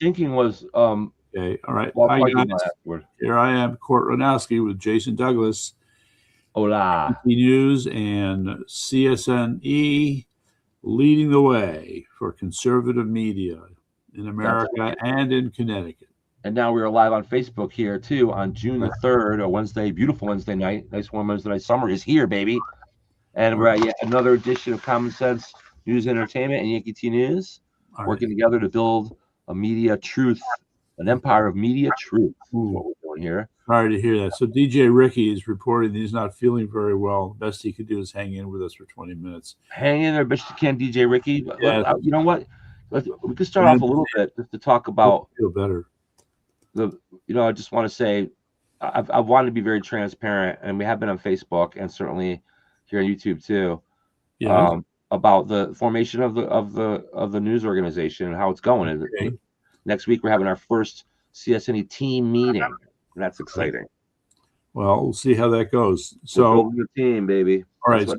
thinking was Okay, all right. well, I'll Hi probably do mine guys, afterward. here I am, Court Ranowski with Jason Douglas, Hola. NBC News and CSNE, leading the way for conservative media in That's America and in Connecticut. And now we are live on Facebook here too on June the 3rd, a Wednesday, beautiful Wednesday night. Nice warm Wednesday night. Summer is here, baby. And we're at yet another edition of Common Sense News Entertainment and Yankee T News, All right. working together to build a media truth, an empire of media truth. Is what we're doing here. Sorry to hear that. So DJ Ricky is reporting that he's not feeling very well. Best he could do is hang in with us for 20 minutes. Hang in there, best you can, DJ Ricky. Yeah. You know what? We could start off a little bit just to talk about feel better. I just want to say I've wanted to be very transparent, and we have been on Facebook and certainly here on YouTube too. Yeah. About the formation of the news organization and how it's going. Okay. Next week we're having our first CSNE team meeting, and that's exciting. Well, we'll see how that goes. So building the team, baby. All right. So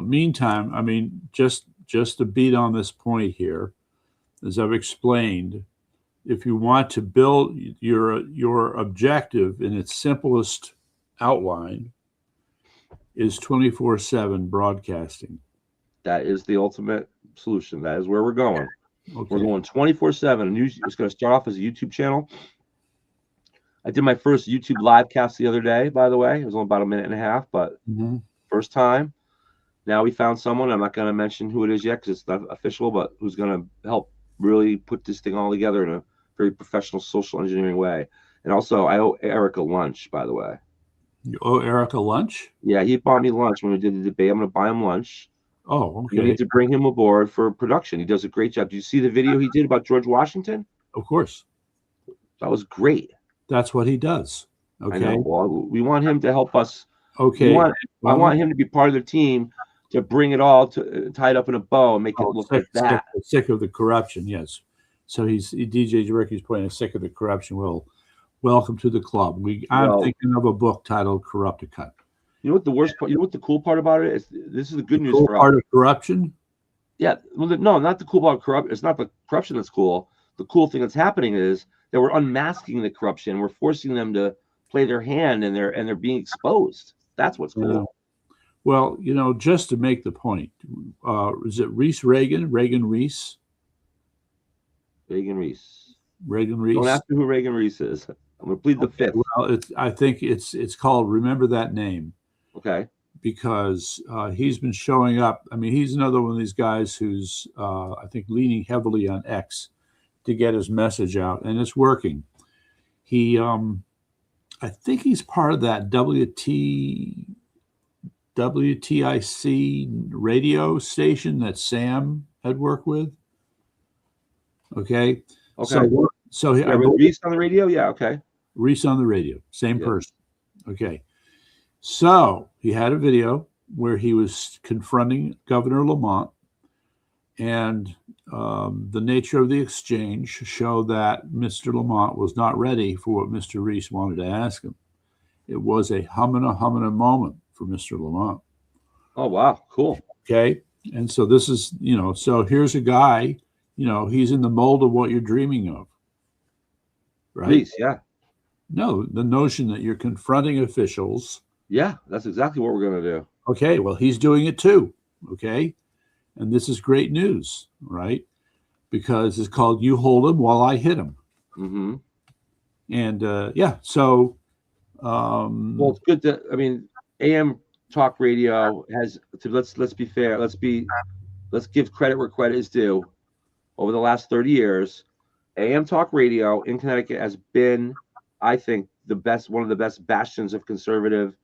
meantime, I mean, just to beat on this point here, as I've explained, if you want to build your objective in its simplest outline is 24/7 broadcasting. That is the ultimate solution. That is where we're going. Okay. We're going 24/7. It's going to start off as a YouTube channel. I did my first YouTube live cast the other day, by the way. It was only about a minute and a half, but first time. Now we found someone. I'm not going to mention who it is yet because it's not official, but who's going to help really put this thing all together in a very professional social engineering way. And also, I owe Eric a lunch, by the way. You owe Eric a lunch? Yeah, he bought me lunch when we did the debate. I'm going to buy him lunch. Oh, okay. You need to bring him aboard for production. He does a great job. Did you see the video he did about George Washington? Of course. That was great. That's what he does. Okay. I know. Well, we want him to help us. Okay. I want him to be part of the team to bring it all to tie it up in a bow and make it look like that. Sick of the corruption, yes. So DJ Ricky's playing sick of the corruption. Well, welcome to the club. I'm thinking of a book titled Corrupticut. You know what the worst part? You know what the cool part about it is? This is the good news for us. Part of corruption? Yeah. Well, no, not the cool part of corruption. It's not the corruption that's cool. The cool thing that's happening is that we're unmasking the corruption. We're forcing them to play their hand, and they're being exposed. That's what's cool. Yeah. Well, just to make the point, is it Reagan Reese? Reagan Reese. Don't ask me who Reagan Reese is. I'm going to plead the fifth. Well, I think it's called Remember That Name. Okay. Because he's been showing up. I mean, he's another one of these guys who's, I think, leaning heavily on X to get his message out, and it's working. He, I think he's part of that WTIC radio station that Sam had worked with. Okay. So Reese on the radio? Yeah, okay. Reese on the radio, same person. Okay. So he had a video where he was confronting Governor Lamont, and the nature of the exchange showed that Mr. Lamont was not ready for what Mr. Reese wanted to ask him. It was a humana moment for Mr. Lamont. Oh, wow. Cool. Okay. And so this is, so here's a guy, he's in the mold of what you're dreaming of. Right? Reese, yeah. No, the notion that you're confronting officials. Yeah, that's exactly what we're going to do. Okay, well, he's doing it too. Okay. And this is great news, right? Because it's called You Hold Him While I Hit Him. Mm-hmm. And so. Well, it's good to, AM talk radio has, let's be fair. Let's give credit where credit is due. Over the last 30 years, AM talk radio in Connecticut has been, I think, one of the best bastions of conservative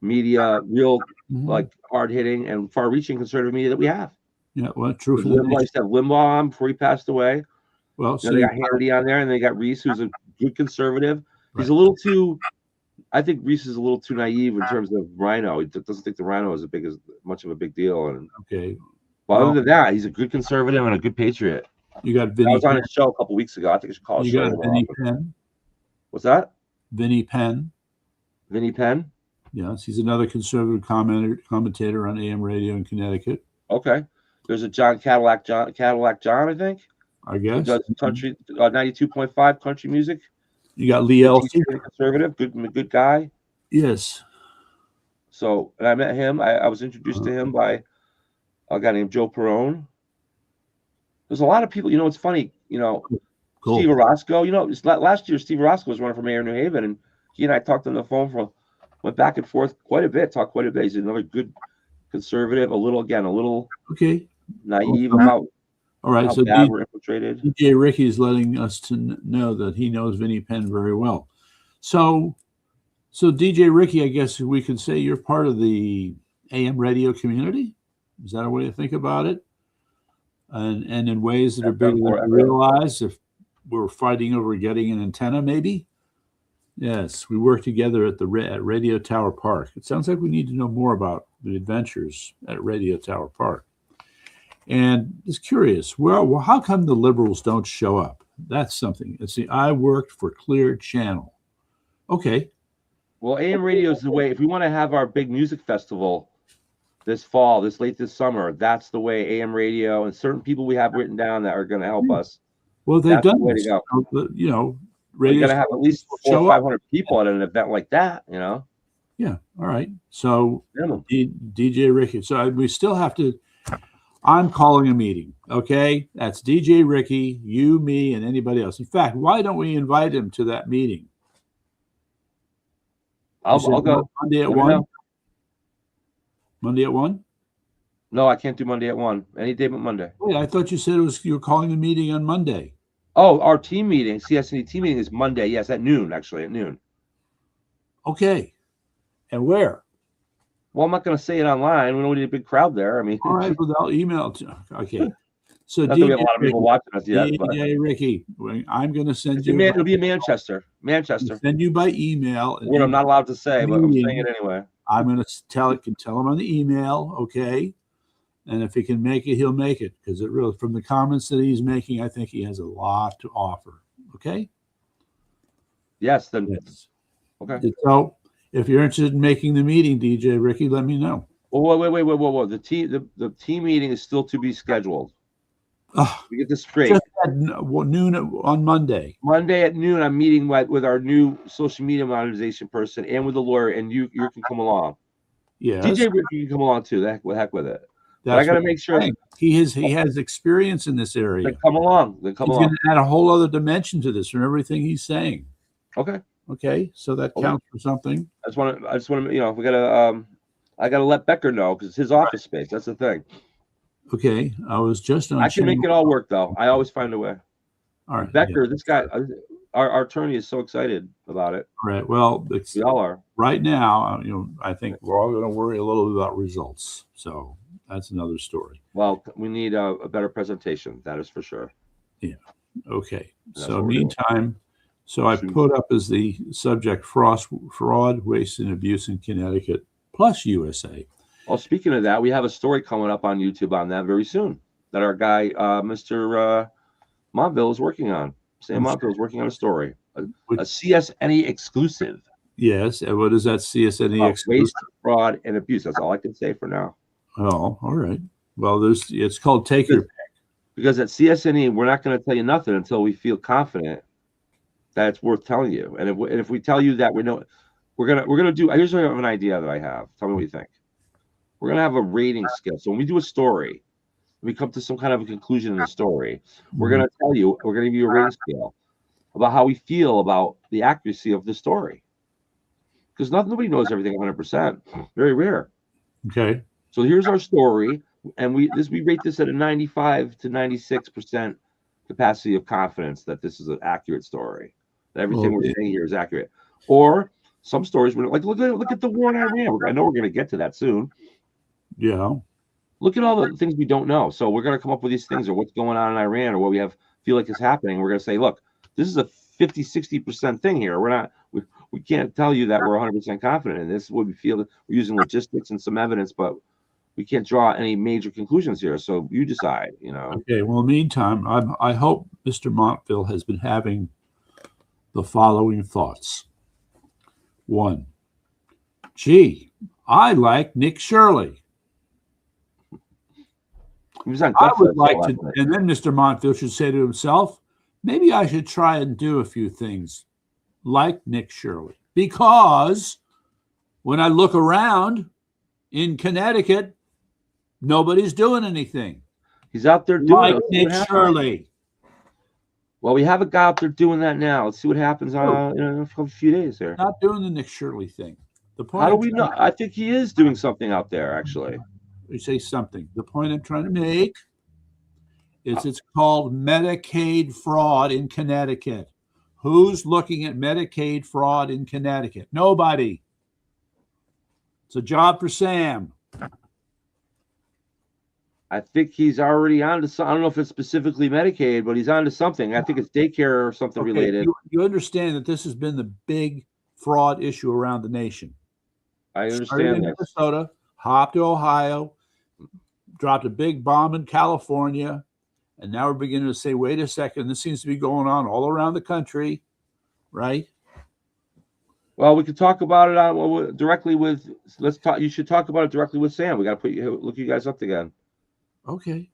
media, real hard hitting and far reaching conservative media that we have. Yeah, well, true. Limbaugh used to have Limbaugh on before he passed away. Well, they got Hannity on there, and they got Reese, who's a good conservative. Right. He's a little too. I think Reese is a little too naive in terms of Rhino. He doesn't think the Rhino is much of a big deal. And okay. Well, other than that, he's a good conservative and a good patriot. You got Vinny. I was on his show a couple weeks ago. I think I should call his show. You got Vinny Penn. What's that? Vinny Penn. Vinny Penn. Yes, he's another conservative commentator on AM radio in Connecticut. Okay. There's a Cadillac John, I think. I guess. Does country 92.5 country music. You got Lee Elsie. Conservative, good guy. Yes. So, and I met him. I was introduced to him by a guy named Joe Perone. There's a lot of people. It's funny. Cool. Steve Orozco. Last year Steve Orozco was running for mayor of New Haven, and he and I talked on the phone went back and forth quite a bit. Talked quite a bit. He's another good conservative. A little okay naive about. All right, so bad we're infiltrated. DJ Ricky is letting us to know that he knows Vinnie Penn very well. So DJ Ricky, I guess we could say you're part of the AM radio community. Is that a way to think about it? And in ways that are bigger than we realize. If we're fighting over getting an antenna, maybe. Yes, we work together at Radio Tower Park. It sounds like we need to know more about the adventures at Radio Tower Park. And it's curious, well, how come the liberals don't show up? That's something. I worked for Clear Channel. Okay. Well, AM radio is the way. If we want to have our big music festival this fall, late this summer, that's the way. AM radio and certain people we have written down that are going to help us. Well, they've done this. You got to have at least 400 or 500 people at an event like that. Yeah. All right. So DJ Ricky. So we still have to. I'm calling a meeting, okay? That's DJ Ricky, you, me, and anybody else. In fact, why don't we invite him to that meeting? I'll go. Monday at 1? Monday at 1? No, I can't do Monday at 1. Any day but Monday. Wait, I thought you said you were calling a meeting on Monday. Oh, our team meeting, CSNE team meeting is Monday. Yes, at noon, actually, at noon. Okay. And where? Well, I'm not going to say it online. We don't need a big crowd there. I mean, all right, well, I'll email it to you. Okay. So we have a lot of people watching us yet. DJ Ricky, I'm going to send you. It'll be in Manchester. I'll send you by email. What I'm not allowed to say, but I'm saying it anyway. I'm going to tell him on the email, okay? And if he can make it, he'll make it, because it really, from the comments that he's making, I think he has a lot to offer. Okay. Yes. Then. Yes. Okay. So, if you're interested in making the meeting, DJ Ricky, let me know. Well, wait. The team meeting is still to be scheduled. We get this straight. Just at noon on Monday. Monday at noon, I'm meeting with our new social media monetization person and with the lawyer, and you can come along. Yeah. DJ Ricky can come along too. Heck with it. But I got to make sure he has experience in this area. Then come along. He's going to add a whole other dimension to this from everything he's saying. Okay, so that counts for something. I just want to, we gotta, I gotta let Becker know because it's his office space. That's the thing. Okay, I was just on. I can make it all work though. I always find a way. All right, Becker, this guy, our attorney is so excited about it. All right, well, we all are right now. I think we're all going to worry a little bit about results. So that's another story. Well, we need a better presentation. That is for sure. Yeah. Okay. So meantime. So I put up as the subject fraud, waste, and abuse in Connecticut plus USA. Well, speaking of that, we have a story coming up on YouTube on that very soon that our guy, Mr. Montville, is working on. Sam Montville is working on a story, a CSNE exclusive. Yes. And what is that CSNE exclusive? Waste, fraud, and abuse. That's all I can say for now. Oh, all right. Well, it's called Take Your Pick. Because at CSNE, we're not going to tell you nothing until we feel confident that it's worth telling you. And if we tell you that we're gonna do. Here's an idea that I have. Tell me what you think. We're gonna have a rating scale. So when we do a story, we come to some kind of a conclusion in the story. We're gonna tell you. We're gonna give you a rating scale about how we feel about the accuracy of the story. Because nobody knows everything 100%. Very rare. Okay. So here's our story, and we rate this at a 95 to 96% capacity of confidence that this is an accurate story. That everything we're saying here is accurate. Or some stories we're like, look at the war in Iran. I know we're going to get to that soon. Yeah. Look at all the things we don't know. So we're going to come up with these things, or what's going on in Iran, or what we feel like is happening. We're going to say, look, this is a 50-60% thing here. We can't tell you that we're 100% confident in this. What we feel, we're using logistics and some evidence, but we can't draw any major conclusions here. So you decide, Okay. Well, meantime, I hope Mr. Montville has been having the following thoughts. 1, gee, I like Nick Shirley. He was on I would Gutfest like last to, night. and then Mr. Montville should say to himself, maybe I should try and do a few things like Nick Shirley, because when I look around in Connecticut, nobody's doing anything. He's out there doing Like it. Let's see what Nick happens. Shirley. Well, we have a guy out there doing that now. Let's see what happens in a few days here. Not doing the Nick Shirley thing. The point How do we know? I think he is doing something out there, actually. We say something. The point I'm trying to make is it's called Medicaid fraud in Connecticut. Who's looking at Medicaid fraud in Connecticut? Nobody. It's a job for Sam. I think he's already on to something. I don't know if it's specifically Medicaid, but he's on to something. I think it's daycare or something related. You understand that this has been the big fraud issue around the nation. I understand Started in Minnesota, hopped to Ohio, dropped a big bomb in California, and now we're beginning to say, wait a second, this seems to be going on all around the country, right? Well, we could talk about it directly with. Let's talk. You should talk about it directly with Sam. We got to look you guys up again. Okay.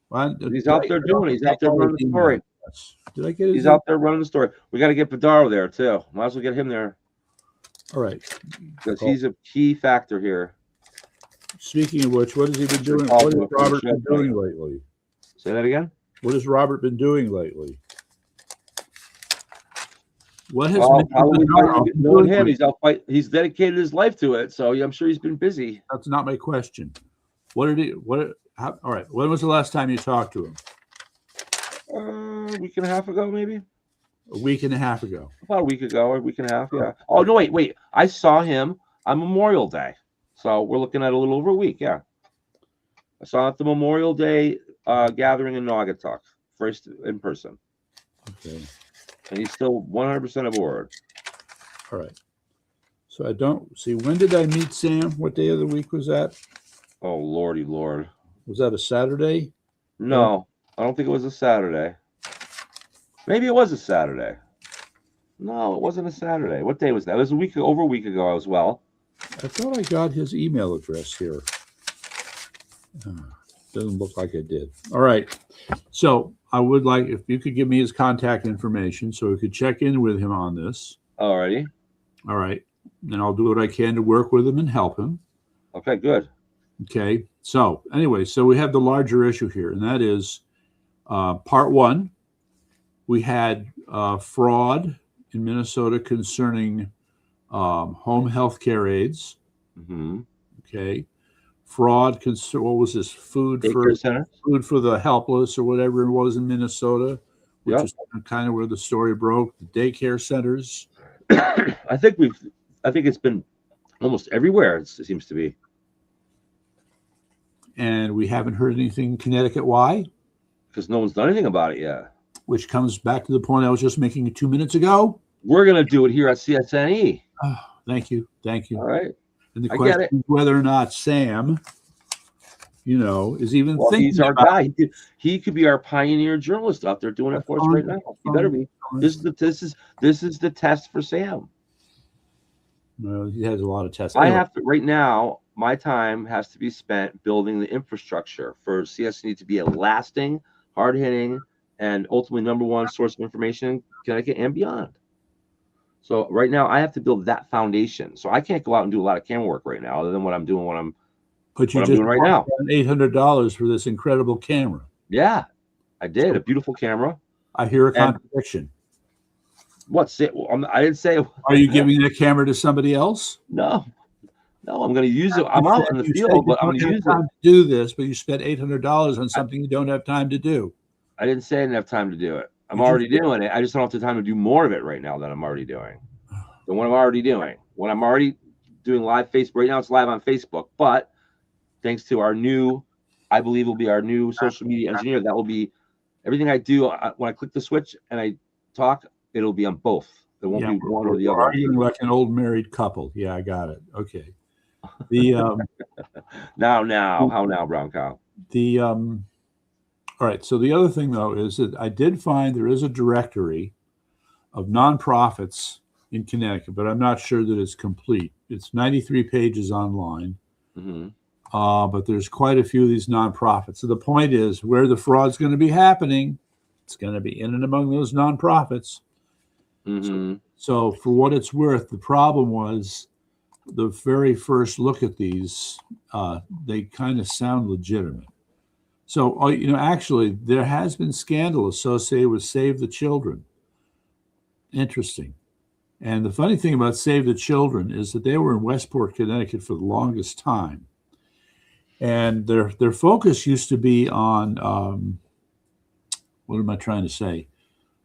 Well, he's out there doing it. He's out there running the story. Did I get it? He's out there running the story. We got to get Padaro there too. Might as well get him there. All right. Because he's a key factor here. Speaking of which, what has he been doing? What has Robert been doing lately? Say that again? What has Robert been doing lately? What has knowing him? He's out fight. He's dedicated his life to it, so I'm sure he's been busy. That's not my question. What did he? What? All right. When was the last time you talked to him? A week and a half ago, maybe. A week and a half ago. About a week ago, or a week and a half. Yeah. Oh no, wait. I saw him on Memorial Day, so we're looking at a little over a week. Yeah. I saw him at the Memorial Day gathering in Naugatuck, first in person. Okay. And he's still 100% aboard. All right. So I don't see, when did I meet Sam? What day of the week was that? Oh, Lordy Lord. Was that a Saturday? No, I don't think it was a Saturday. Maybe it was a Saturday. No, it wasn't a Saturday. What day was that? It was over a week ago as well. I thought I got his email address here. Doesn't look like I did. All right. So I would like, if you could give me his contact information so we could check in with him on this. Alrighty. All right. And I'll do what I can to work with him and help him. Okay, good. Okay. So anyway, so we have the larger issue here, and that is part one. We had fraud in Minnesota concerning home health care aids. Mm-hmm. Okay. Fraud, what was this? Food for the helpless or whatever it was in Minnesota, which is kind of where the story broke. The daycare centers. I think it's been almost everywhere. It seems to be. And we haven't heard anything in Connecticut. Why? Because no one's done anything about it yet. Which comes back to the point I was just making 2 minutes ago. We're going to do it here at CSNE. Oh, thank you. All right. And the question is whether or not Sam, is even thinking. He's our guy. He could be our pioneer journalist out there doing it for us right now. He better be. This is the test for Sam. No, he has a lot of tests. I have to right now. My time has to be spent building the infrastructure for CSNE to be a lasting, hard-hitting, and ultimately number one source of information in Connecticut and beyond. So right now, I have to build that foundation. So I can't go out and do a lot of camera work right now, other than what I'm doing. But you just doing right now. $800 for this incredible camera. Yeah, I did. A beautiful camera. I hear a contradiction. What's it? I didn't say. Are you giving the camera to somebody else? No, I'm going to use it. I'm out in the field, but I'm going to use it. To do this, but you spent $800 on something you don't have time to do. I didn't say I didn't have time to do it. I'm already doing it. I just don't have the time to do more of it right now than I'm already doing. Than what I'm already doing. When I'm already doing live Facebook right now, it's live on Facebook. But thanks to our new, I believe will be our new social media engineer, that will be everything I do. When I click the switch and I talk, it'll be on both. There won't be one or the other. Arguing like an old married couple. Yeah, I got it. Okay. The how now, brown cow. All right. So the other thing, though, is that I did find there is a directory of nonprofits in Connecticut, but I'm not sure that it's complete. It's 93 pages online. Mm-hmm. but there's quite a few of these nonprofits. So the point is, where the fraud's going to be happening, it's going to be in and among those nonprofits. Mm-hmm. So for what it's worth, the problem was the very first look at these, they kind of sound legitimate. So, actually, there has been scandal associated with Save the Children. Interesting. And the funny thing about Save the Children is that they were in Westport, Connecticut for the longest time. And their focus used to be on, what am I trying to say?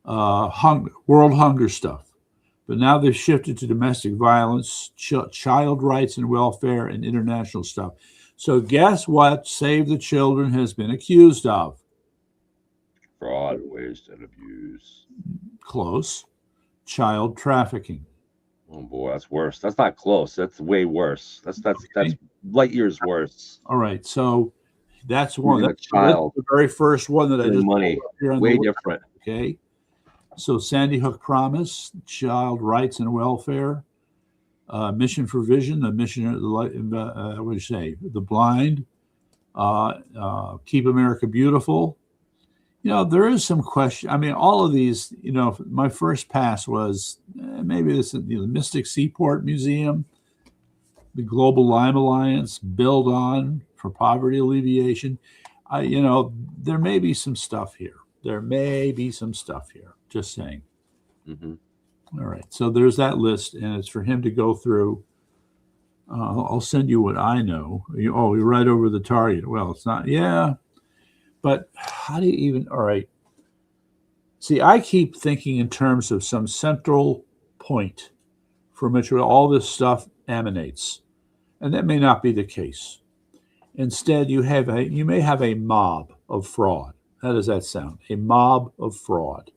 World hunger stuff. But now they've shifted to domestic violence, child rights and welfare, and international stuff. So guess what Save the Children has been accused of? Fraud, waste, and abuse. Close. Child trafficking. Oh boy, that's worse. That's not close. That's way worse. That's light years worse. All right. So that's one. That's the very first one that I just money. Way different. Okay. So Sandy Hook Promise, child rights and welfare, Mission for Vision, the mission, what do you say, the blind, Keep America Beautiful. There is some question. I mean, all of these, my first pass was maybe this is the Mystic Seaport Museum, the Global Lyme Alliance, Build On for Poverty Alleviation. There may be some stuff here. Just saying. Mm-hmm. All right. So there's that list, and it's for him to go through. I'll send you what I know. You're right over the target. Well, it's not. Yeah. But how do you even? All right. See, I keep thinking in terms of some central point from which all this stuff emanates. And that may not be the case. Instead, you may have a mob of fraud. How does that sound? A mob of fraud.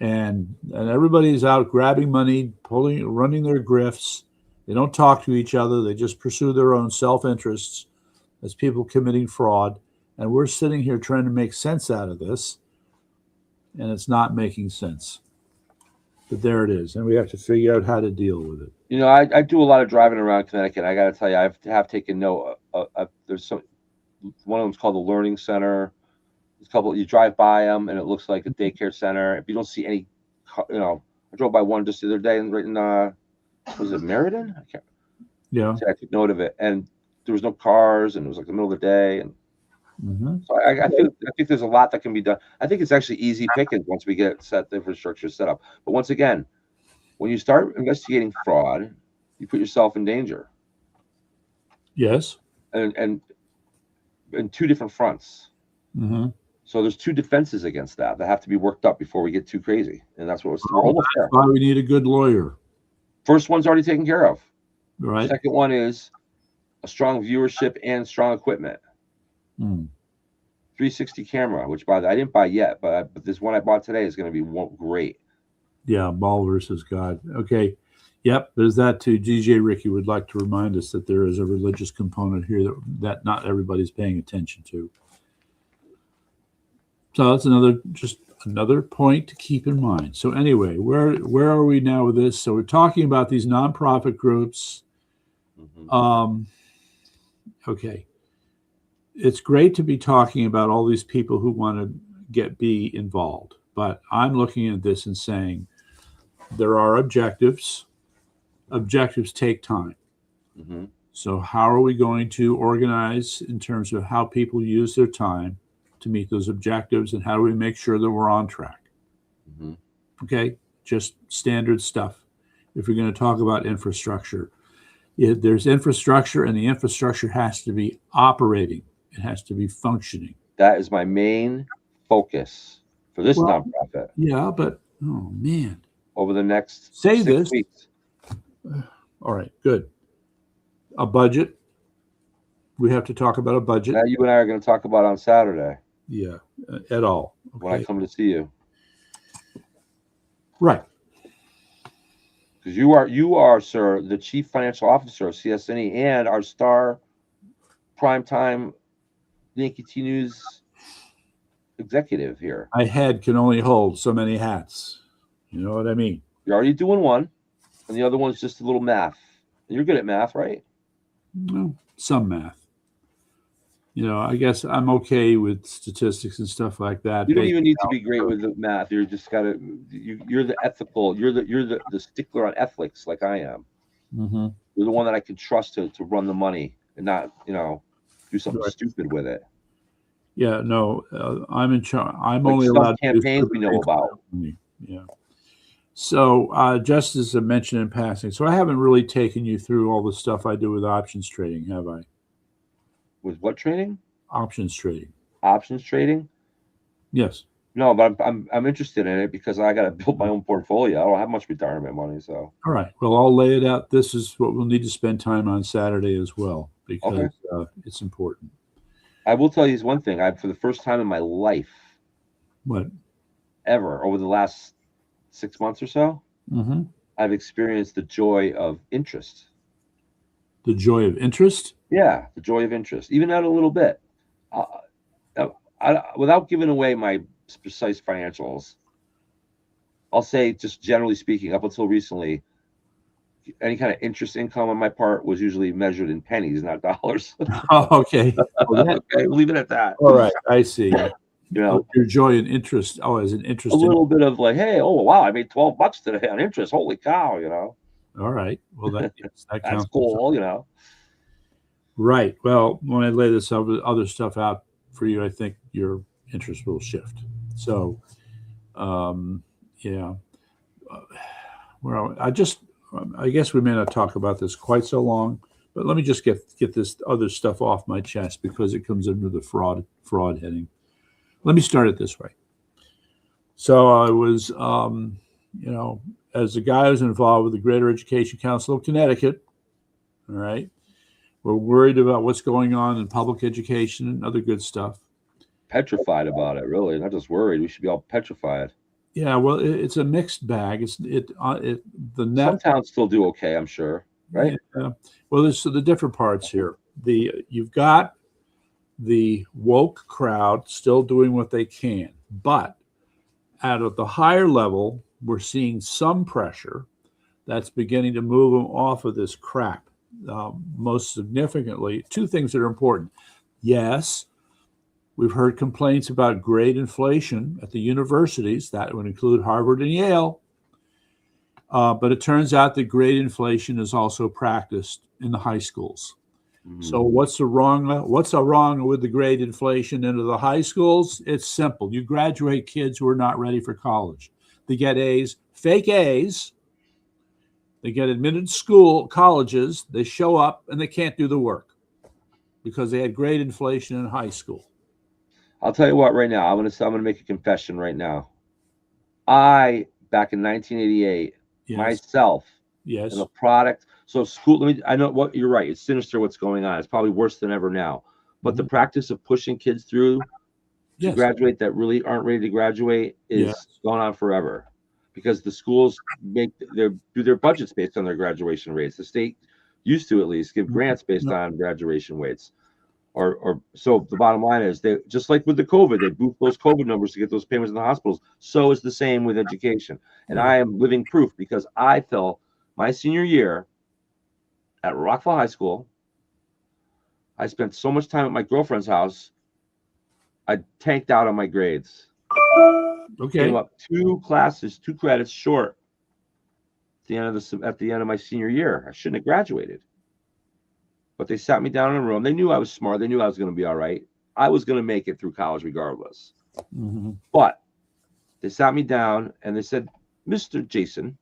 And everybody's out grabbing money, running their grifts. They don't talk to each other. They just pursue their own self-interests as people committing fraud. And we're sitting here trying to make sense out of this, and it's not making sense. But there it is, and we have to figure out how to deal with it. I do a lot of driving around Connecticut. I got to tell you, I have taken note. There's one of them's called the Learning Center. There's a couple. You drive by them, and it looks like a daycare center. If you don't see any, I drove by one just the other day, and right in was it Meriden? I can't. Yeah. So I took note of it, and there was no cars, and it was like the middle of the day, and so I think there's a lot that can be done. I think it's actually easy pickings once we get the infrastructure set up. But once again, when you start investigating fraud, you put yourself in danger. Yes. And in two different fronts. Mm-hmm. So there's two defenses against that have to be worked up before we get too crazy. And that's what we're almost there. That's why we need a good lawyer. First one's already taken care of. Right. Second one is a strong viewership and strong equipment. 360 camera, which I didn't buy yet, but this one I bought today is going to be great. Yeah, Ball versus God. Okay. Yep, there's that too. DJ Ricky would like to remind us that there is a religious component here that not everybody's paying attention to. So that's another point to keep in mind. So anyway, where are we now with this? So we're talking about these nonprofit groups. Mm-hmm. Okay. It's great to be talking about all these people who want to be involved, but I'm looking at this and saying there are objectives. Objectives take time. Mm-hmm. So how are we going to organize in terms of how people use their time to meet those objectives, and how do we make sure that we're on track? Mm-hmm. Okay, just standard stuff. If we're going to talk about infrastructure, there's infrastructure, and the infrastructure has to be operating. It has to be functioning. That is my main focus for this nonprofit. Yeah, but oh man, over the next 6 weeks. All right, good. A budget. We have to talk about a budget. That you and I are going to talk about on Saturday. Yeah, at all. Okay. When I come to see you. Right. Because you are, sir, the chief financial officer of CSNE and our star primetime Yankee T News executive here. My head can only hold so many hats. You know what I mean? You're already doing one, and the other one's just a little math. You're good at math, right? Well, some math. I guess I'm okay with statistics and stuff like that. You don't even need to be great with the math. You're just gotta. You're the ethical. You're the stickler on ethics, like I am. Mm-hmm. You're the one that I can trust to run the money and not do something Right. stupid with it. Yeah, no, I'm in charge. I'm Like only some allowed to campaigns we know about. Yeah. So, just as I mentioned in passing, so I haven't really taken you through all the stuff I do with options trading, have I? With what trading? Options trading. Options trading? Yes. No, but I'm interested in it because I got to build my own portfolio. I don't have much retirement money, so. All right. Well, I'll lay it out. This is what we'll need to spend time on Saturday as well because it's important. I will tell you one thing. For the first time in my life, What? Ever over the last 6 months or so, Mm-hmm. I've experienced the joy of interest. The joy of interest? Yeah, the joy of interest, even at a little bit. Without giving away my precise financials, I'll say just generally speaking, up until recently, any kind of interest income on my part was usually measured in pennies, not dollars. Oh, okay. Well, Okay, we'll leave it at that. All right, I see. Your joy and interest. Oh, as an interest. A little bit of like, hey, oh wow, I made $12 today on interest. Holy cow, All right. Well, that that's counts. cool, Right. Well, when I lay this other stuff out for you, I think your interest will shift. So, yeah. Well, I guess we may not talk about this quite so long, but let me just get this other stuff off my chest because it comes under the fraud heading. Let me start it this way. So I was, as a guy who's involved with the Greater Education Council of Connecticut, all right, we're worried about what's going on in public education and other good stuff. Petrified about it, really. Not just worried. We should be all petrified. Yeah, well, it's a mixed bag. Some towns still do okay, I'm sure, right? Yeah. Well, there's the different parts here. You've got the woke crowd still doing what they can, but at the higher level, we're seeing some pressure that's beginning to move them off of this crap. Most significantly, two things that are important. Yes, we've heard complaints about grade inflation at the universities. That would include Harvard and Yale. But it turns out that grade inflation is also practiced in the high schools. Mm-hmm. So what's wrong with the grade inflation into the high schools? It's simple. You graduate kids who are not ready for college. They get A's, fake A's. They get admitted to colleges. They show up and they can't do the work because they had grade inflation in high school. I'll tell you what. Right now, I'm gonna make a confession. Right now, back in 1988, yes. Myself, yes, and a product. So school. I know what you're right. It's sinister what's going on. It's probably worse than ever now. But the practice of pushing kids through to graduate that really aren't ready to graduate is going on forever, because the schools do their budgets based on their graduation rates. The state used to at least give grants based on graduation rates. Or so the bottom line is, they just like with the COVID, they boost those COVID numbers to get those payments in the hospitals. So is the same with education. And I am living proof, because I fell my senior year at Rockville High School. I spent so much time at my girlfriend's house. I tanked out on my grades. Okay. Came up 2 credits short at the end of my senior year. I shouldn't have graduated. But they sat me down in a room. They knew I was smart. They knew I was going to be all right. I was going to make it through college regardless. Mm-hmm. But they sat me down and they said, Mr. Jason,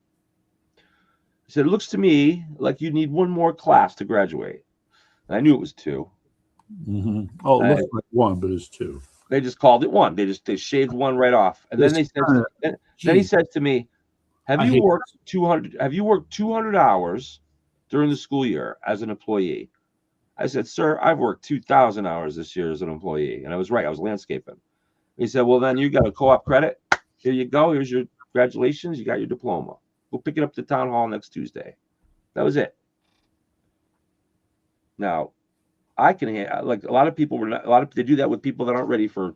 he said, it looks to me like you need one more class to graduate. And I knew it was 2. Mm-hmm. Oh, it looks like 1, but it's 2. They just called it 1. They shaved 1 right off. And then he said to me, have you worked 200 hours during the school year as an employee? I said, sir, I've worked 2,000 hours this year as an employee. And I was right. I was landscaping. He said, well, then you got a co-op credit. Here you go. Here's your congratulations. You got your diploma. Go pick it up at the town hall next Tuesday. That was it. Now, I can, like, a lot of people they do that with people that aren't ready for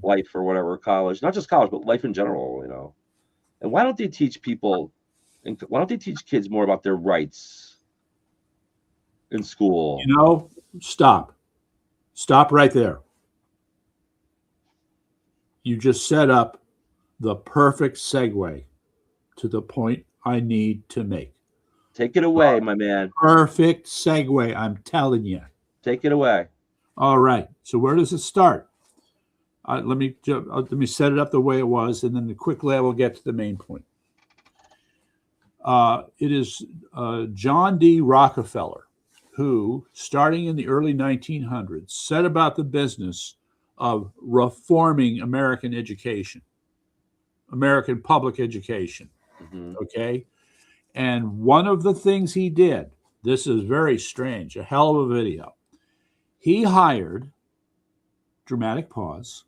life or whatever, college, not just college, but life in general, And why don't they teach kids more about their rights in school? Stop. Stop right there. You just set up the perfect segue to the point I need to make. Take it away, my man. Perfect segue, I'm telling you. Take it away. All right. So where does it start? Let me set it up the way it was, and then quickly I will get to the main point. It is John D. Rockefeller who, starting in the early 1900s, set about the business of reforming American education, American public education. Okay. And one of the things he did, this is very strange, a hell of a video. He hired, dramatic pause,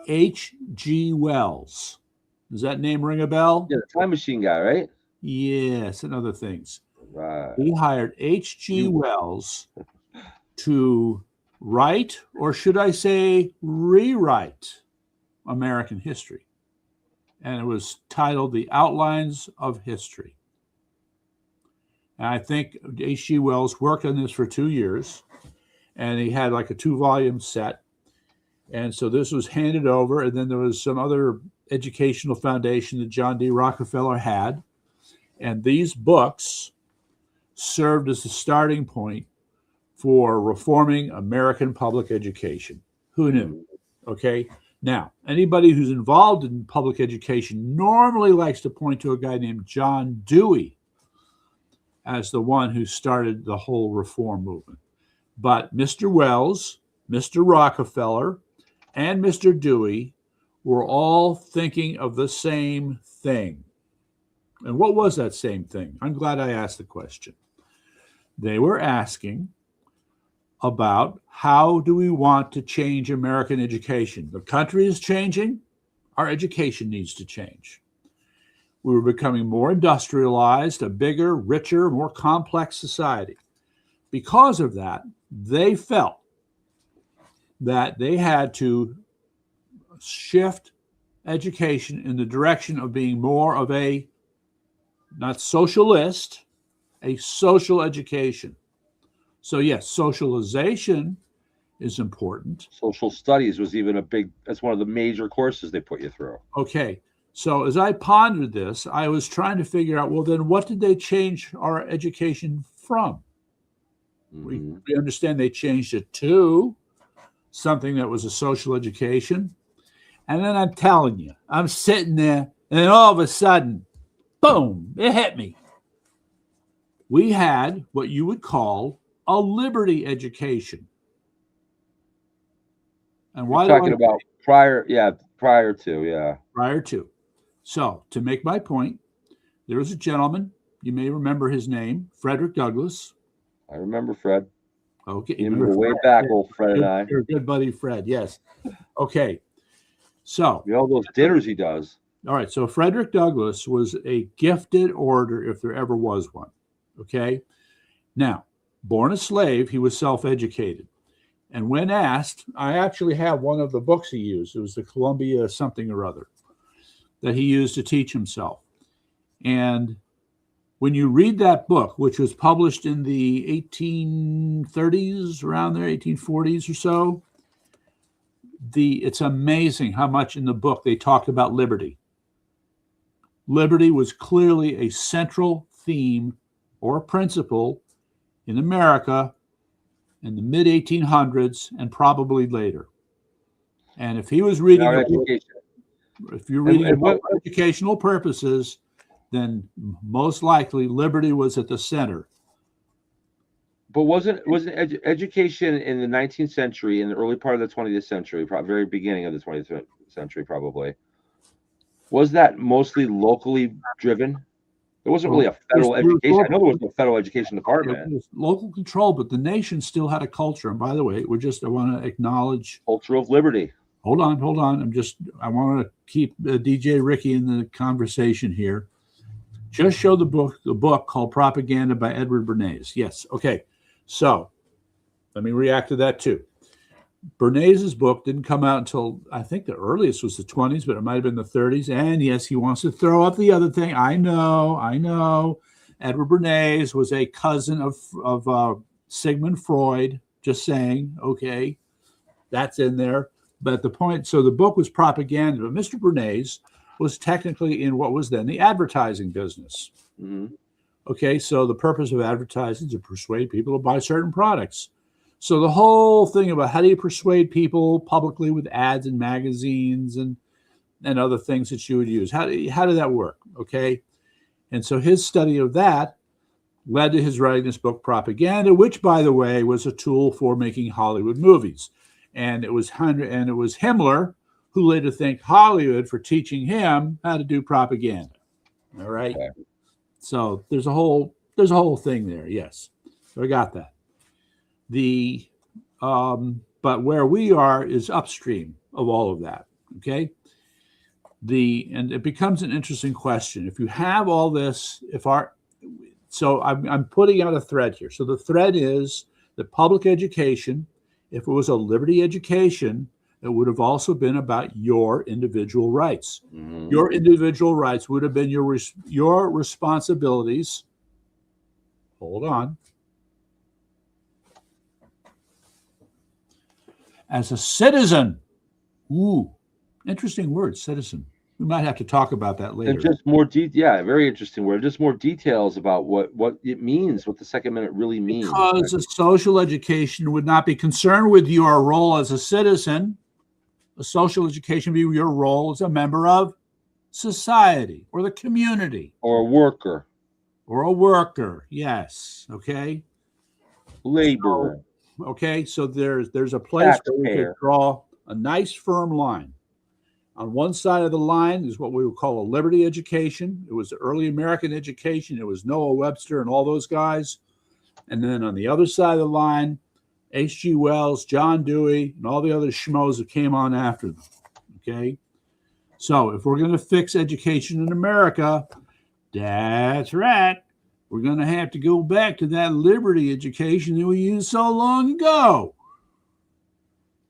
H.G. Wells. Does that name ring a bell? Yeah, the time machine guy, right? Yes, and other things. Right. He hired H.G. Wells to write, or should I say rewrite, American history. And it was titled The Outlines of History. And I think H.G. Wells worked on this for 2 years, and he had like a 2-volume set. And so this was handed over, and then there was some other educational foundation that John D. Rockefeller had. And these books served as the starting point for reforming American public education. Who knew? Okay. Now, anybody who's involved in public education normally likes to point to a guy named John Dewey as the one who started the whole reform movement. But Mr. Wells, Mr. Rockefeller, and Mr. Dewey were all thinking of the same thing. And what was that same thing? I'm glad I asked the question. They were asking about how do we want to change American education? The country is changing. Our education needs to change. We were becoming more industrialized, a bigger, richer, more complex society. Because of that, they felt that they had to shift education in the direction of being more of a, not socialist, a social education. So yes, socialization is important. Social studies was even that's one of the major courses they put you through. Okay. So as I pondered this, I was trying to figure out, well, then what did they change our education from? We understand they changed it to something that was a social education. And then I'm telling you, I'm sitting there, and then all of a sudden, boom, it hit me. We had what you would call a liberty education. And why you're talking about prior to. Prior to. So to make my point, there was a gentleman, you may remember his name, Frederick Douglass. I remember Fred. Okay. You remember way back, old Fred and I. Your good buddy Fred, yes. Okay. So all those dinners he does. All right. So Frederick Douglass was a gifted orator, if there ever was one. Okay. Now, born a slave, he was self-educated. And when asked, I actually have one of the books he used. It was the Columbia something or other that he used to teach himself. And when you read that book, which was published in the 1830s, around there, 1840s or so, it's amazing how much in the book they talked about liberty. Liberty was clearly a central theme or principle in America in the mid-1800s and probably later. And if he was reading, if you're reading about educational purposes, then most likely liberty was at the center. But wasn't education in the 19th century, in the early part of the 20th century, very beginning of the 20th century probably, was that mostly locally driven? There wasn't really a federal education. I know there was no federal education department. It was local control, but the nation still had a culture. And by the way, I want to acknowledge culture of liberty. Hold on. I want to keep DJ Ricky in the conversation here. Just show the book called Propaganda by Edward Bernays. Yes. Okay. So let me react to that too. Bernays' book didn't come out until, I think the earliest was the 20s, but it might have been the 30s. And yes, he wants to throw up the other thing. I know. Edward Bernays was a cousin of Sigmund Freud. Just saying, okay, that's in there. But the point, so the book was propaganda, but Mr. Bernays was technically in what was then the advertising business. Mm-hmm. Okay, so the purpose of advertising is to persuade people to buy certain products. So the whole thing about how do you persuade people publicly with ads in magazines and other things that you would use, how did that work? Okay, and so his study of that led to his writing this book, Propaganda, which, by the way, was a tool for making Hollywood movies. And it was Himmler who later thanked Hollywood for teaching him how to do propaganda. All right. Okay. So there's a whole thing there. Yes. So I got that. But where we are is upstream of all of that. Okay. And it becomes an interesting question. If you have all this, so I'm putting out a thread here. So the thread is that public education, if it was a liberty education, it would have also been about your individual rights. Mm-hmm. Your individual rights would have been your responsibilities. Hold on. As a citizen. Ooh, interesting word, citizen. We might have to talk about that later. And just more very interesting word. Just more details about what it means, what the Second Amendment really means. Because a social education would not be concerned with your role as a citizen. A social education would be your role as a member of society or the community. Or a worker. Yes. Okay. Laborer. So there's a place where we could draw a nice firm line. On one side of the line is what we would call a liberty education. It was the early American education. It was Noah Webster and all those guys. And then on the other side of the line, H.G. Wells, John Dewey, and all the other schmoes that came on after them. Okay? So if we're going to fix education in America, that's right. We're going to have to go back to that liberty education that we used so long ago.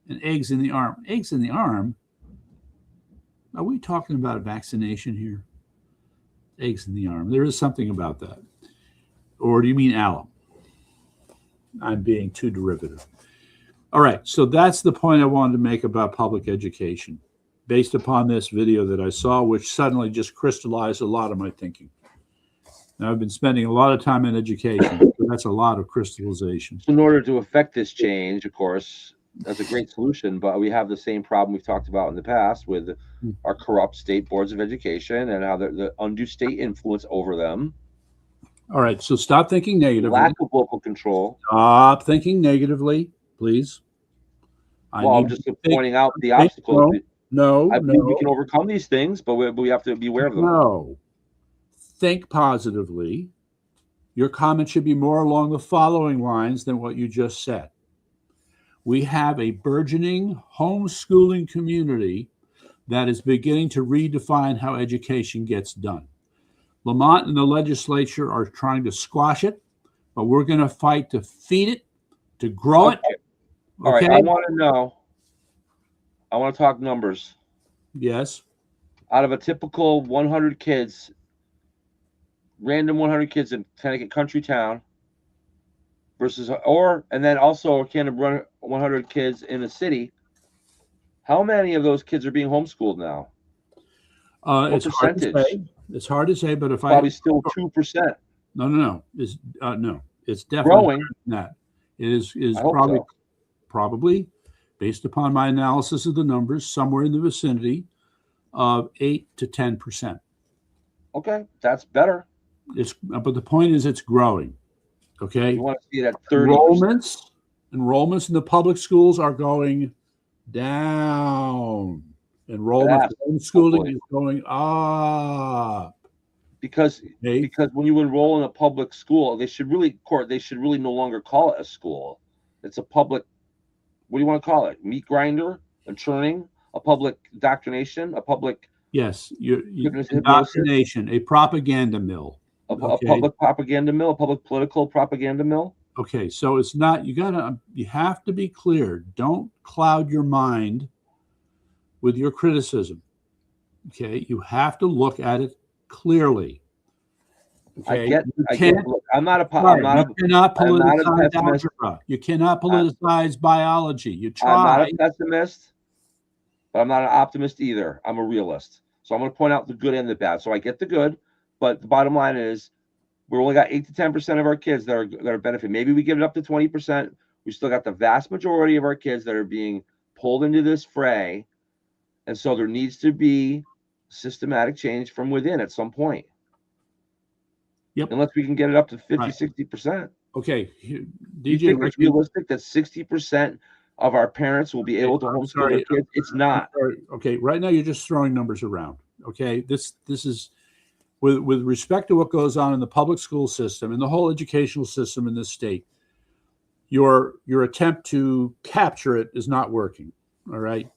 And eggs in the arm. Eggs in the arm? Are we talking about a vaccination here? Eggs in the arm. There is something about that. Or do you mean alum? I'm being too derivative. All right. So that's the point I wanted to make about public education based upon this video that I saw, which suddenly just crystallized a lot of my thinking. Now, I've been spending a lot of time in education. So that's a lot of crystallization. In order to affect this change, of course, that's a great solution, but we have the same problem we've talked about in the past with our corrupt state boards of education and how the undue state influence over them. All right, so stop thinking negatively. Lack of local control. Stop thinking negatively, please. I'm just pointing out the obstacles. No. I believe we can overcome these things, but we have to be aware of them. No. Think positively. Your comment should be more along the following lines than what you just said. We have a burgeoning homeschooling community that is beginning to redefine how education gets done. Lamont and the legislature are trying to squash it, but we're going to fight to feed it, to grow it. All right, I want to talk numbers. Yes. Out of a typical 100 kids, random 100 kids in Connecticut country town, and then also can run 100 kids in a city. How many of those kids are being homeschooled now? It's percentage? Hard to say. It's hard to say, but probably still 2%. No. It's definitely growing. That is probably based upon my analysis of the numbers, somewhere in the vicinity of 8 to 10%. Okay, that's better. But the point is, it's growing. Okay, you want to see it at 30%. Enrollments in the public schools are going down. Enrollment in homeschooling is going up. Because when you enroll in a public school, they should really no longer call it a school. It's a public. What do you want to call it? Meat grinder, a churning, a public indoctrination, a public. Yes, indoctrination, a propaganda mill. A public propaganda mill, a public political propaganda mill. Okay, so it's not. You have to be clear. Don't cloud your mind with your criticism. Okay, you have to look at it clearly. Okay, I get. Look, I'm not a politicize pessimist. algebra. You cannot politicize biology. You try. I'm not a pessimist, but I'm not an optimist either. I'm a realist. So I'm going to point out the good and the bad. So I get the good, but the bottom line is we're only got 8 to 10% of our kids that are benefiting. Maybe we give it up to 20%. We still got the vast majority of our kids that are being pulled into this fray. And so there needs to be systematic change from within at some point. Yep. Unless we can get it up to 50, 60%. Okay. Do you think it's realistic that 60% of our parents will be able to homeschool their kids? It's not. Okay. Right now you're just throwing numbers around. Okay. This is with respect to what goes on in the public school system and the whole educational system in this state. Your attempt to capture it is not working. All right.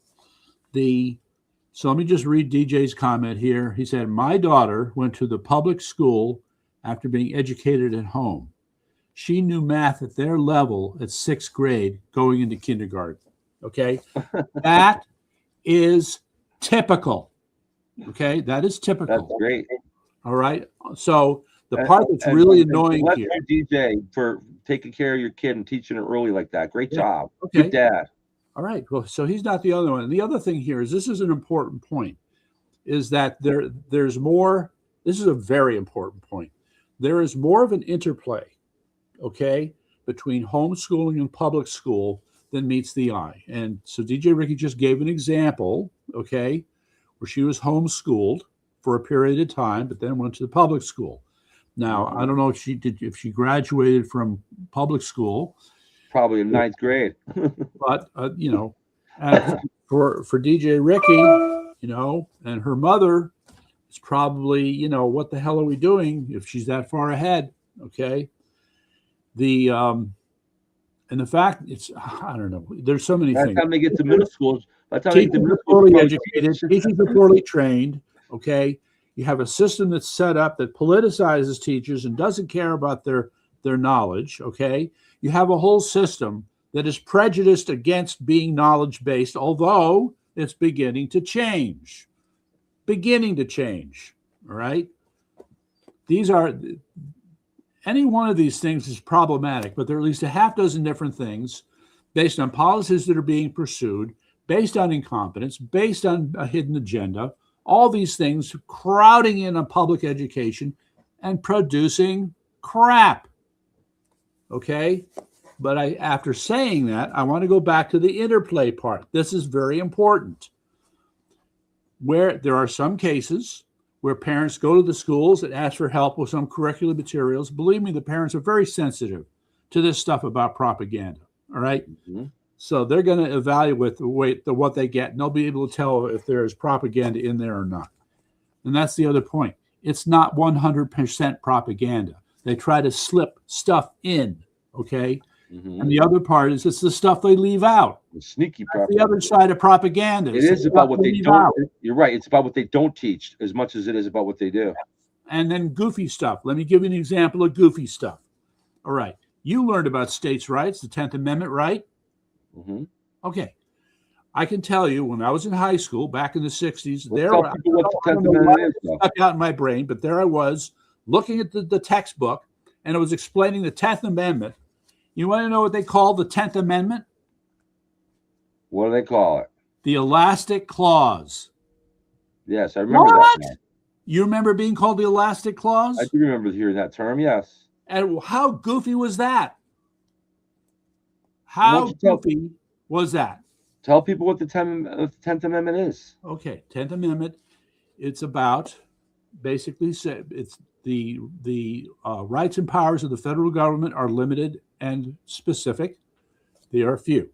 So let me just read DJ's comment here. He said, my daughter went to the public school after being educated at home. She knew math at their level at 6th grade going into kindergarten. Okay. That is typical. Okay. That is typical. That's great. All right. So the part that's really annoying here. DJ for taking care of your kid and teaching it early like that. Great job. Okay. Good dad. All right. Well, so he's not the other one. And the other thing here is this is an important point, is that there's more. This is a very important point. There is more of an interplay, okay, between homeschooling and public school than meets the eye. And so DJ Ricky just gave an example, okay, where she was homeschooled for a period of time, but then went to the public school. Now, I don't know if she graduated from public school. Probably in 9th grade. But, for DJ Ricky, and her mother, it's probably, what the hell are we doing if she's that far ahead? Okay. And the fact I don't know. There's so many things. By the time they get to middle school, teachers are poorly educated, teachers are poorly trained. Okay. You have a system that's set up that politicizes teachers and doesn't care about their knowledge. Okay. You have a whole system that is prejudiced against being knowledge-based, although it's beginning to change. All right. Any one of these things is problematic, but there are at least a half dozen different things based on policies that are being pursued, based on incompetence, based on a hidden agenda, all these things crowding in on public education and producing crap. Okay. But after saying that, I want to go back to the interplay part. This is very important. Where there are some cases where parents go to the schools and ask for help with some curricular materials. Believe me, the parents are very sensitive to this stuff about propaganda. All right. Mm-hmm. So they're going to evaluate what they get, and they'll be able to tell if there is propaganda in there or not. And that's the other point. It's not 100% propaganda. They try to slip stuff in. Okay. Mm-hmm. And the other part is it's the stuff they leave out. The sneaky propaganda. The other side of propaganda. It is about what they don't. You're right. It's about what they don't teach as much as it is about what they do. And then goofy stuff. Let me give you an example of goofy stuff. All right. You learned about states' rights, the 10th Amendment, right? Mm-hmm. Okay. I can tell you when I was in high school back in the 60s, stuck out in my brain, but there I was looking at the textbook, and it was explaining the 10th Amendment. You want to know what they call the 10th Amendment? What do they call it? The elastic clause. Yes, I remember that now. You remember being called the elastic clause? I do remember hearing that term, yes. And how goofy was that? How goofy was that? Tell people what the 10th Amendment is. Okay, 10th Amendment, it's about basically it's the rights and powers of the federal government are limited and specific. They are few.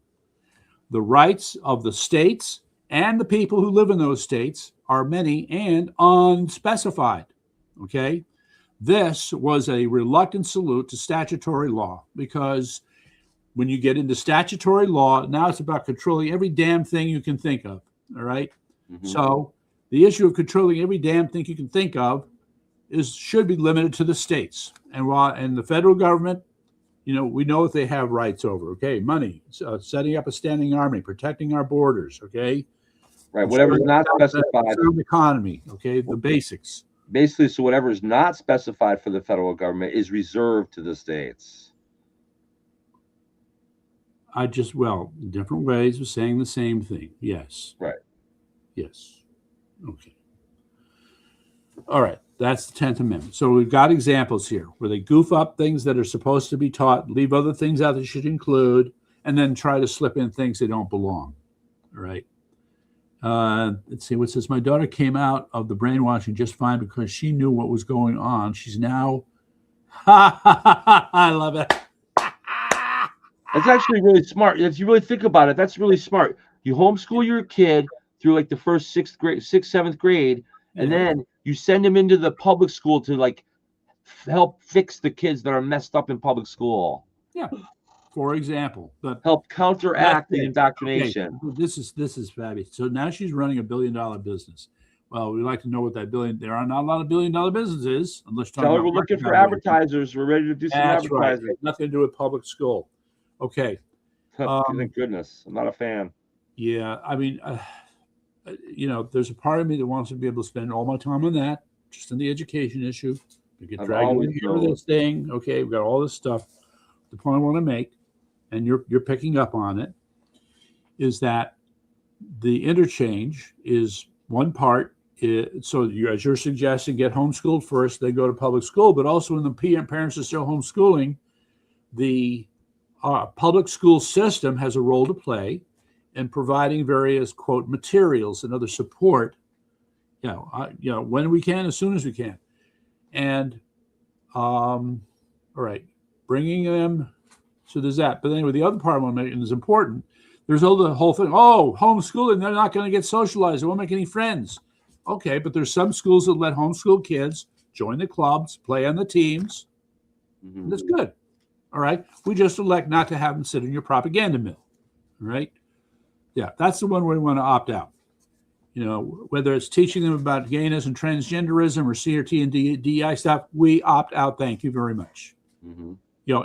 The rights of the states and the people who live in those states are many and unspecified. Okay? This was a reluctant salute to statutory law because when you get into statutory law, now it's about controlling every damn thing you can think of. All right? Mm-hmm. So the issue of controlling every damn thing you can think of should be limited to the states. And the federal government, we know what they have rights over. Okay, money, setting up a standing army, protecting our borders. Okay, right. Whatever's not specified. The economy. Okay, the basics. basically, so whatever is not specified for the federal government is reserved to the states. Different ways of saying the same thing. Yes. Right. Yes. Okay. All right. That's the 10th Amendment. So we've got examples here where they goof up things that are supposed to be taught, leave other things out that should include, and then try to slip in things that don't belong. All right. Let's see what says. My daughter came out of the brainwashing just fine because she knew what was going on. She's now, I love it. That's actually really smart. If you really think about it, that's really smart. You homeschool your kid through like the first sixth, 7th grade, and then you send them into the public school to like help fix the kids that are messed up in public school. Yeah. For example, but help counteract the indoctrination. Okay. This is fabulous. So now she's running a $1 billion business. Well, we'd like to know what that billion. There are not a lot of $1 billion businesses unless tell her we're looking for advertisers. We're ready to do some advertising. Right. Nothing to do with public school. Okay. Thank goodness. I'm not a fan. Yeah, I mean, there's a part of me that wants to be able to spend all my time on that, just in the education issue. We get dragged in here with this thing. Okay, we've got all this stuff. The point I want to make, and you're picking up on it, is that the interchange is one part. So as you're suggesting, get homeschooled first, then go to public school. But also when the parents are still homeschooling, the public school system has a role to play in providing various, quote, materials and other support, when we can, as soon as we can. And, all right, bringing them, so there's that. But anyway, the other part I want to make is important. There's the whole thing, homeschooling, they're not going to get socialized. They won't make any friends. Okay, but there's some schools that let homeschool kids join the clubs, play on the teams. Mm-hmm. That's good. All right. We just elect not to have them sit in your propaganda mill. All right. Yeah, that's the one where we want to opt out. Whether it's teaching them about gayness and transgenderism or CRT and DEI stuff, we opt out. Thank you very much. Mm-hmm.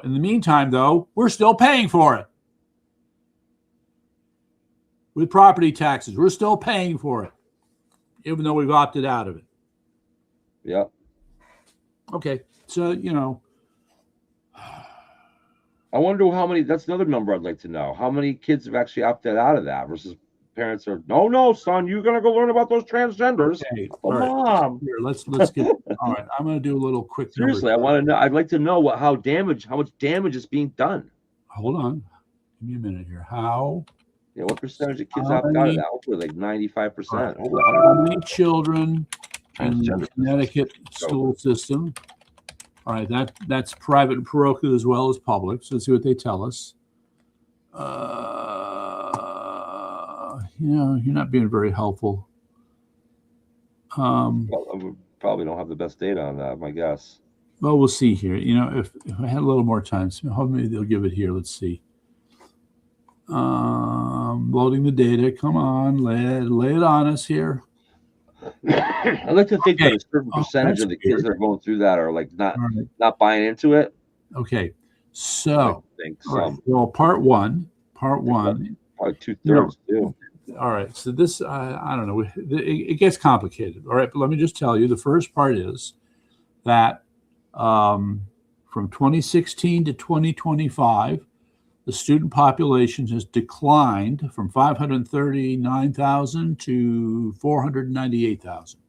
In the meantime, though, we're still paying for it. With property taxes, we're still paying for it, even though we've opted out of it. Yeah. Okay. So, I wonder how many, that's another number I'd like to know. How many kids have actually opted out of that versus parents are, no, son, you're going to go learn about those transgenders. Okay. Come on. Here, let's get, all right. I'm going to do a little quick. Seriously, I want to know. I'd like to know how much damage is being done. Hold on. Give me a minute here. What percentage of kids opt out of that? Hopefully like 95%. Right. How many children in the Connecticut school system? All right, that's private and parochial as well as public. So let's see what they tell us. You're not being very helpful. We probably don't have the best data on that, my guess. Well, we'll see here. If I had a little more time, so maybe they'll give it here. Let's see. Loading the data. Come on, lay it on us here. I like to think that a certain percentage of the kids that are going through that are like not buying into it. Okay, so I think some. Well, part one, probably 2/3 too. All right, so this I don't know. It gets complicated. All right, but let me just tell you. The first part is that from 2016 to 2025. The student population has declined from 539,000 to 498,000.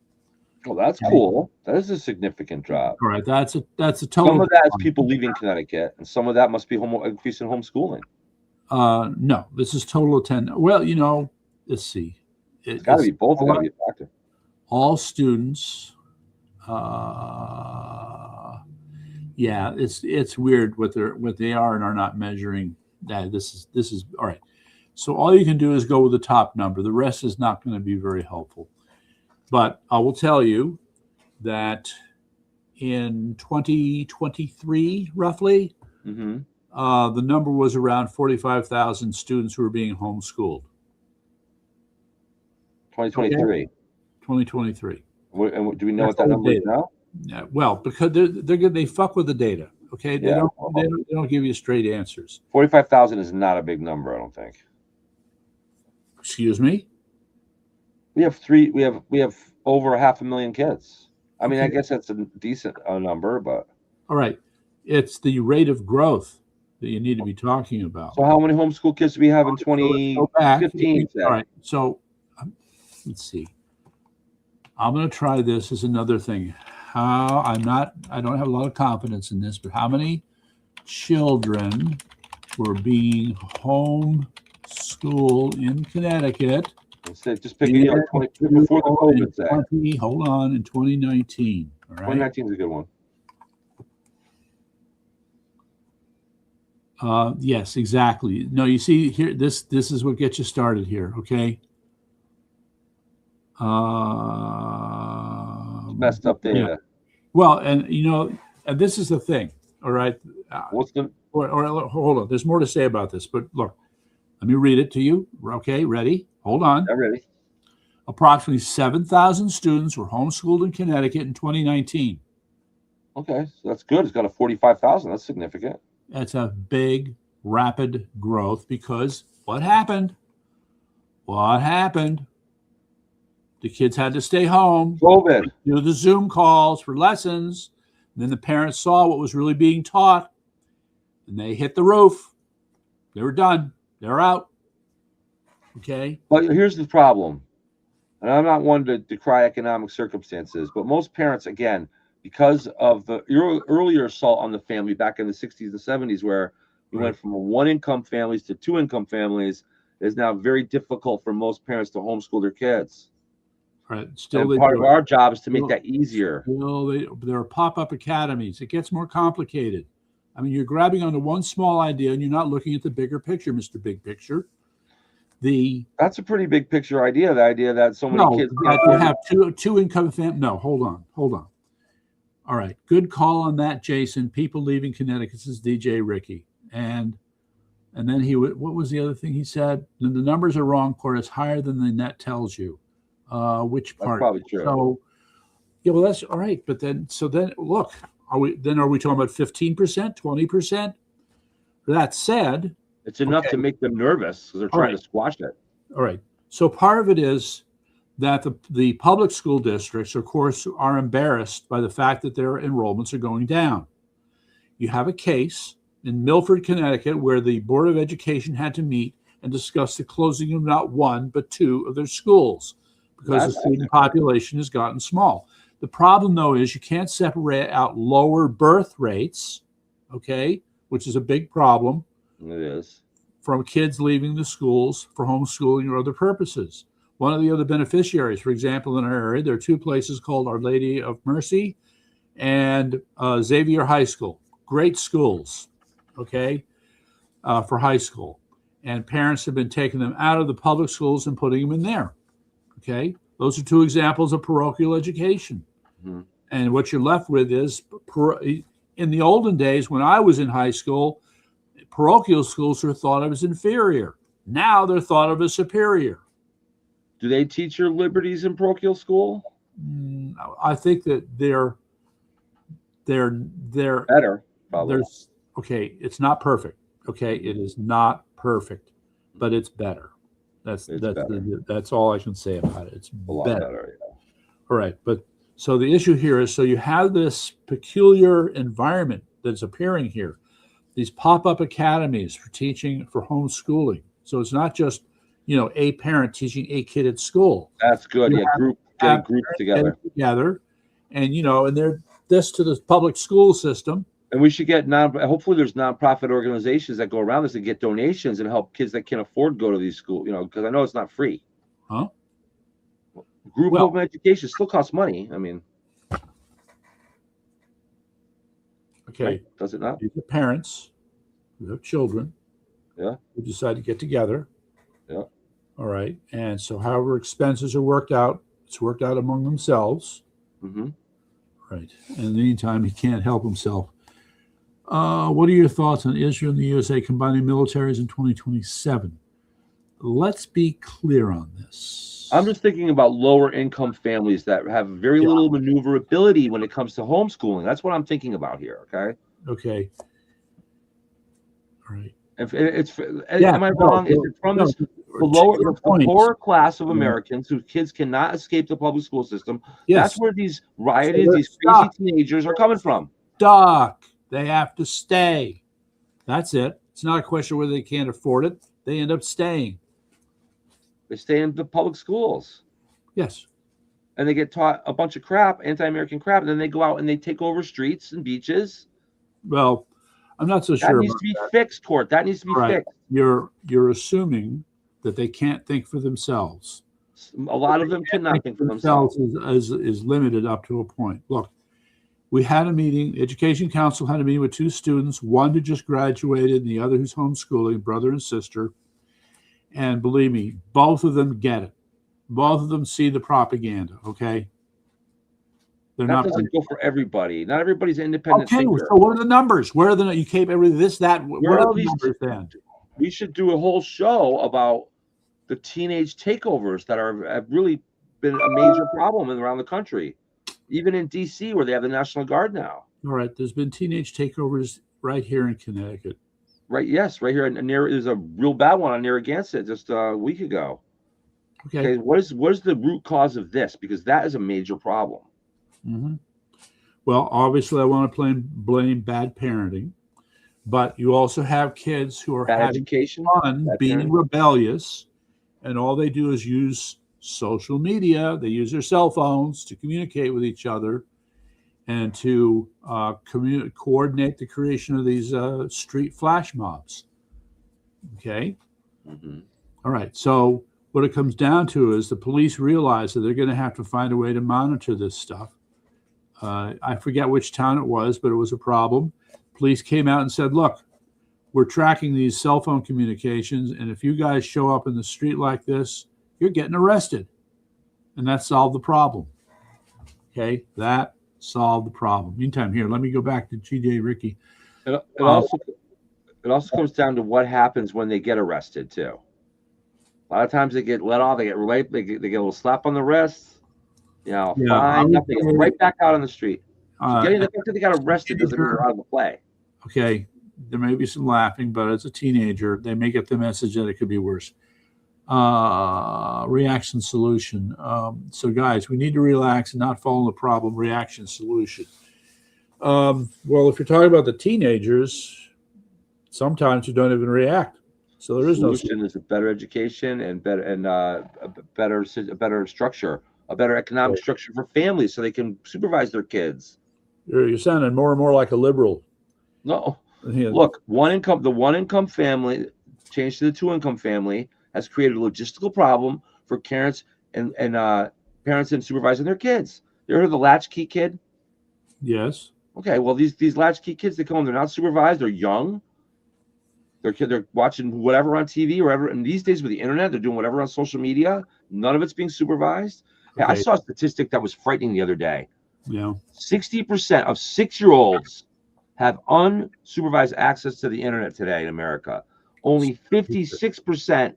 Oh, that's cool. That is a significant drop. All right, that's a total. Some of that is people leaving Connecticut, and some of that must be increase in homeschooling. No, this is total attendance. Well, let's see. It's got to be both. Got to be a factor. All students. Yeah, it's weird what they are and are not measuring. This is all right. So all you can do is go with the top number. The rest is not going to be very helpful. But I will tell you that in 2023, roughly, the number was around 45,000 students who were being homeschooled. 2023. 2023. And do we know what that number is now? Yeah, well, because they fuck with the data. Okay, they don't give you straight answers. 45,000 is not a big number, I don't think. Excuse me. We have over 500,000 kids. I mean, I guess that's a decent number, but all right, it's the rate of growth that you need to be talking about. so how many homeschool kids do we have in So let's go back. 2015? All right, so let's see. I'm going to try this as another thing. I don't have a lot of confidence in this, but how many children were being homeschooled in Connecticut? Just pick a year, 20, before the COVID. Hold on, in 2019. All right. 2019 is a good one. Yes, exactly. No, you see here, this is what gets you started here. Okay. Messed up data. Yeah. Well, and and this is the thing. All right. What's the? Or hold on. There's more to say about this, but look, let me read it to you. Okay, ready? Hold on. I'm ready. Approximately 7,000 students were homeschooled in Connecticut in 2019. Okay, so that's good. It's got a 45,000. That's significant. That's a big, rapid growth because what happened? What happened? The kids had to stay home. COVID. Do the Zoom calls for lessons. And then the parents saw what was really being taught, and they hit the roof. They were done. They're out. Okay. But here's the problem. And I'm not one to decry economic circumstances, but most parents, again, because of the earlier assault on the family back in the 60s and 70s, where we went from one-income families to two-income families, it is now very difficult for most parents to homeschool their kids. Right. Still, and part of our job is to make that easier. There are pop-up academies. It gets more complicated. I mean, you're grabbing onto one small idea, and you're not looking at the bigger picture, Mr. Big Picture. That's a pretty big picture idea. The idea that so many kids have two income families. No, hold on. All right, good call on that, Jason. People leaving Connecticut, says DJ Ricky, and then what was the other thing he said? The numbers are wrong, Court. It's higher than the net tells you. Which part? That's probably true. So, yeah, well, that's all right. But then look, are we talking about 15%, 20%? That said, it's enough to make them nervous because they're trying to squash it. All right. So part of it is that the public school districts, of course, are embarrassed by the fact that their enrollments are going down. You have a case in Milford, Connecticut, where the Board of Education had to meet and discuss the closing of not one, but two of their schools because the student population has gotten small. The problem, though, is you can't separate out lower birth rates, okay, which is a big problem. It is. From kids leaving the schools for homeschooling or other purposes. One of the other beneficiaries, for example, in our area, there are two places called Our Lady of Mercy and Xavier High School. Great schools, okay, for high school. And parents have been taking them out of the public schools and putting them in there, okay? Those are two examples of parochial education. Mm-hmm. And what you're left with is, in the olden days when I was in high school, parochial schools are thought of as inferior. Now they're thought of as superior. Do they teach your liberties in parochial school? I think that they're better. Probably. Okay, it's not perfect. Okay, it is not perfect, but it's better. That's all I can say about it. It's a lot better. Yeah. All right, but so the issue here is, so you have this peculiar environment that's appearing here. These pop-up academies for teaching, for homeschooling. So it's not just, a parent teaching a kid at school. That's good. Getting groups together. And, and they're this to the public school system. And we should get hopefully there's nonprofit organizations that go around this and get donations and help kids that can't afford to go to these schools, because I know it's not free. Huh? Group home education still costs money. I mean. Okay. Right? Does it not? These are parents who have children. Yeah. Who decide to get together. Yeah. All right. And so however expenses are worked out, it's worked out among themselves. Mm-hmm. Right. And in the meantime, he can't help himself. What are your thoughts on Israel and the USA combining militaries in 2027? Let's be clear on this. I'm just thinking about lower income families that have very little maneuverability when it comes to homeschooling. That's what I'm thinking about here. Okay. Okay. All right. Am I wrong? Is it from this? the poorer class of Americans whose kids cannot escape the public school system. Yes. That's where these rioters, these crazy teenagers are coming from. Stuck. They have to stay. That's it. It's not a question whether they can't afford it. They end up staying. They stay in the public schools. Yes. And they get taught a bunch of crap, anti-American crap, and then they go out and they take over streets and beaches. Well, I'm not so sure. That needs to be fixed, Court. That needs to be fixed. You're assuming that they can't think for themselves. A lot of them cannot think for themselves. Is limited up to a point. Look, we had a meeting. Education Council had a meeting with two students, one who just graduated and the other who's homeschooling, brother and sister. And believe me, both of them get it. Both of them see the propaganda, okay? That doesn't go for everybody. Not everybody's independent thinker. So what are the numbers? Where are the, you keep everything, this, that, where are the numbers then? We should do a whole show about the teenage takeovers that have really been a major problem around the country. Even in D.C., where they have the National Guard now. All right, there's been teenage takeovers right here in Connecticut. Right, yes, right here. And there's a real bad one on Narragansett just a week ago. Okay, what is the root cause of this? Because that is a major problem. Mm-hmm. Well, obviously, I want to blame bad parenting, but you also have kids who are having fun, being rebellious, and all they do is use social media. They use their cell phones to communicate with each other and to coordinate the creation of these street flash mobs. Okay? Mm-hmm. All right, so what it comes down to is the police realize that they're going to have to find a way to monitor this stuff. I forget which town it was, but it was a problem. Police came out and said, look, we're tracking these cell phone communications, and if you guys show up in the street like this, you're getting arrested. And that solved the problem. Okay, that solved the problem. Meantime, here, let me go back to G.J. Ricky. It also comes down to what happens when they get arrested, too. A lot of times they get let off, they get a little slap on the wrist, fine, nothing, right back out on the street. Getting the fact that they got arrested doesn't mean they're out of the play. Okay, there may be some laughing, but as a teenager, they may get the message that it could be worse. Reaction solution. So, guys, we need to relax and not fall in the problem. Reaction solution. Well, if you're talking about the teenagers, sometimes you don't even react. So there is no solution. Is a better education and a better structure, a better economic structure for families, so they can supervise their kids. You're sounding more and more like a liberal. No, look, the one income family changed to the 2-income family has created a logistical problem for parents and parents in supervising their kids. You ever heard of the latchkey kid? Yes. Okay, well, these latchkey kids, they come home, they're not supervised, they're young. They're watching whatever on TV or whatever. And these days with the internet, they're doing whatever on social media. None of it's being supervised. Okay. I saw a statistic that was frightening the other day. Yeah. 60% of 6-year-olds have unsupervised access to the internet today in America. Only 56%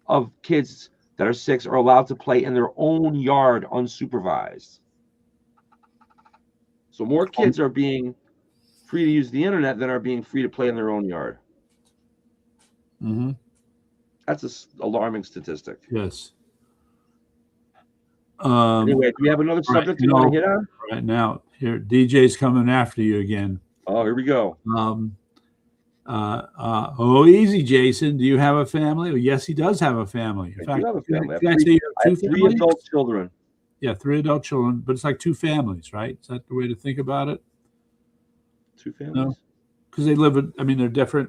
of kids that are 6 are allowed to play in their own yard unsupervised. So more kids are being free to use the internet than are being free to play in their own yard. Mm-hmm. That's an alarming statistic. Yes. Anyway, do we have another subject you want to hit on? Right now, here, DJ's coming after you again. Oh, here we go. Easy, Jason. Do you have a family? Well, yes, he does have a family. In fact, do have a family. I have 3 adult children. Yeah, 3 adult children, but it's like 2 families, right? Is that the way to think about it? 2 families? No, because they live in, they're different.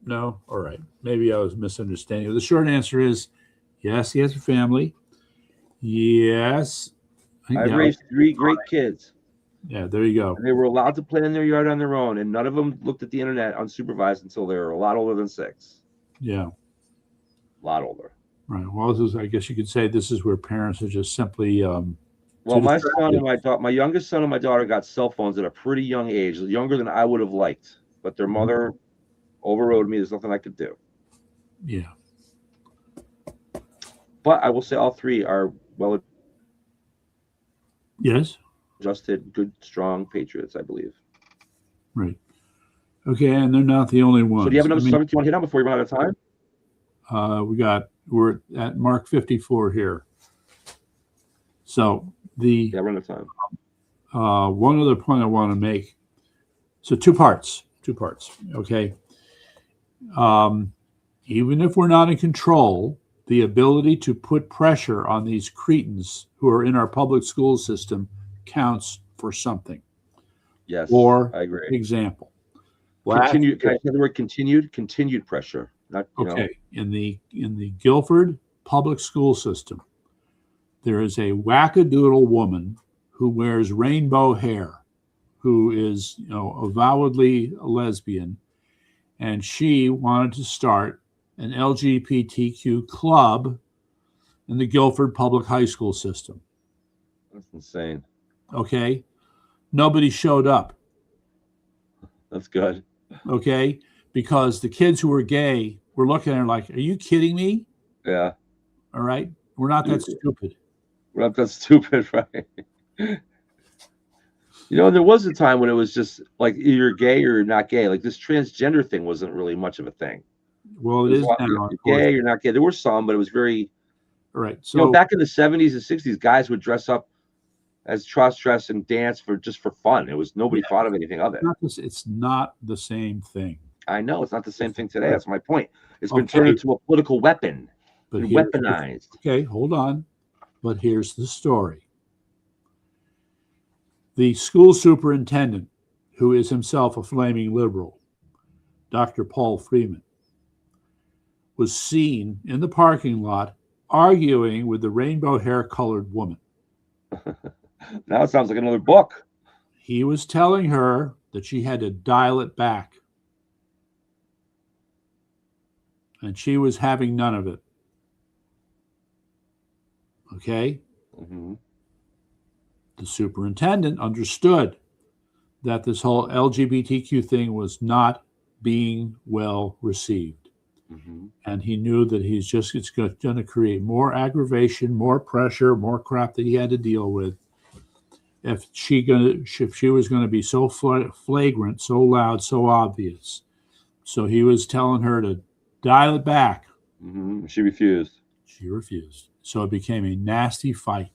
No? All right. Maybe I was misunderstanding. The short answer is yes, he has a family. Yes. I've raised 3 great kids. Yeah, there you go. And they were allowed to play in their yard on their own, and none of them looked at the internet unsupervised until they were a lot older than 6. Yeah. A lot older. Right. Well, I guess you could say this is where parents are just simply. Well, my son and my youngest son and my daughter got cell phones at a pretty young age, younger than I would have liked. But their mother overrode me. There's nothing I could do. Yeah. But I will say all 3 are well. Yes. Adjusted, good, strong patriots, I believe. Right. Okay, and they're not the only ones. So do you have another subject you want to hit on before we run out of time? We got we're at Mark 54 here. So the run of time. one other point I want to make. So two parts. Okay. Even if we're not in control, the ability to put pressure on these cretins who are in our public school system counts for something. Yes, or I agree. Example. Continued. Can I say the word continued? Continued pressure. Not okay. In the Guilford public school system, there is a wackadoodle woman who wears rainbow hair, who is avowedly a lesbian, and she wanted to start an LGBTQ club in the Guilford public high school system. That's insane. Okay. Nobody showed up. That's good. Okay. Because the kids who were gay were looking at her like, are you kidding me? Yeah. All right. We're not that stupid. We're not that stupid, right? There was a time when it was just like you're gay or you're not gay. Like this transgender thing wasn't really much of a thing. Well, it is now. You're gay, you're not gay. There were some, but it was very. Right. So back in the 70s and 60s, guys would dress up as cross-dress and dance for fun. It was nobody thought of anything of it. It's not the same thing. I know it's not the same thing today. That's my point. It's been turned into a political weapon, but weaponized. Okay, hold on. But here's the story. The school superintendent, who is himself a flaming liberal, Dr. Paul Freeman, was seen in the parking lot arguing with the rainbow hair-colored woman. Now it sounds like another book. He was telling her that she had to dial it back. And she was having none of it. Okay? Mm-hmm. The superintendent understood that this whole LGBTQ thing was not being well received. Mm-hmm. And he knew that it's going to create more aggravation, more pressure, more crap that he had to deal with if she was going to be so flagrant, so loud, so obvious. So he was telling her to dial it back. Mm-hmm. She refused. So it became a nasty fight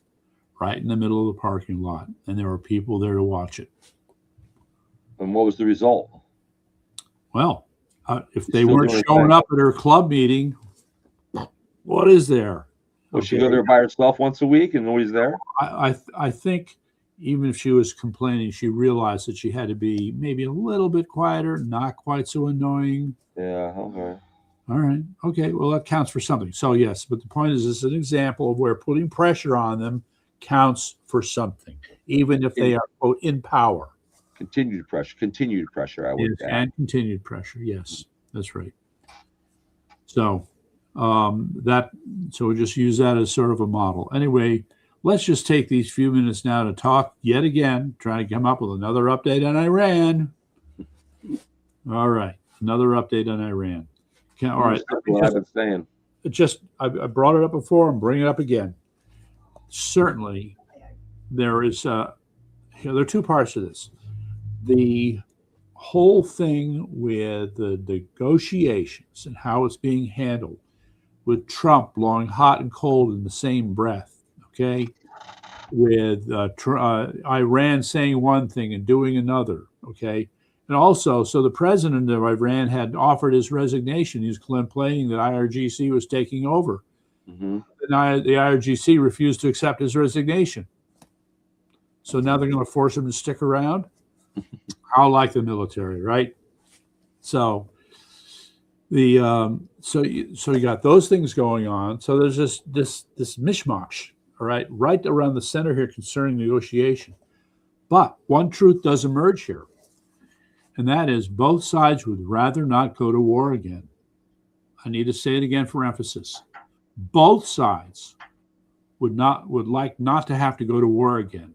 right in the middle of the parking lot, and there were people there to watch it. And what was the result? Well, if they weren't showing up at her club meeting, what is there? Will she go there by herself once a week and nobody's there? I think even if she was complaining, she realized that she had to be maybe a little bit quieter, not quite so annoying. Yeah, okay. All right. Okay. Well, that counts for something. So, yes. But the point is, it's an example of where putting pressure on them counts for something, even if they are, quote, in power. Continued pressure, I would add. And continued pressure. Yes, that's right. So, so we just use that as sort of a model. Anyway, let's just take these few minutes now to talk yet again, trying to come up with another update on Iran. All right. Another update on Iran. All right. What I've been saying. I brought it up before and bring it up again. Certainly, there are two parts to this. The whole thing with the negotiations and how it's being handled, with Trump blowing hot and cold in the same breath, okay? With Iran saying one thing and doing another, okay? And also, so the president of Iran had offered his resignation. He was complaining that IRGC was taking over. Mm-hmm. And the IRGC refused to accept his resignation. So now they're going to force him to stick around. How like the military, right? So so you got those things going on. So there's this mishmash, all right around the center here concerning negotiation. But one truth does emerge here. And that is both sides would rather not go to war again. I need to say it again for emphasis. Both sides would like not to have to go to war again.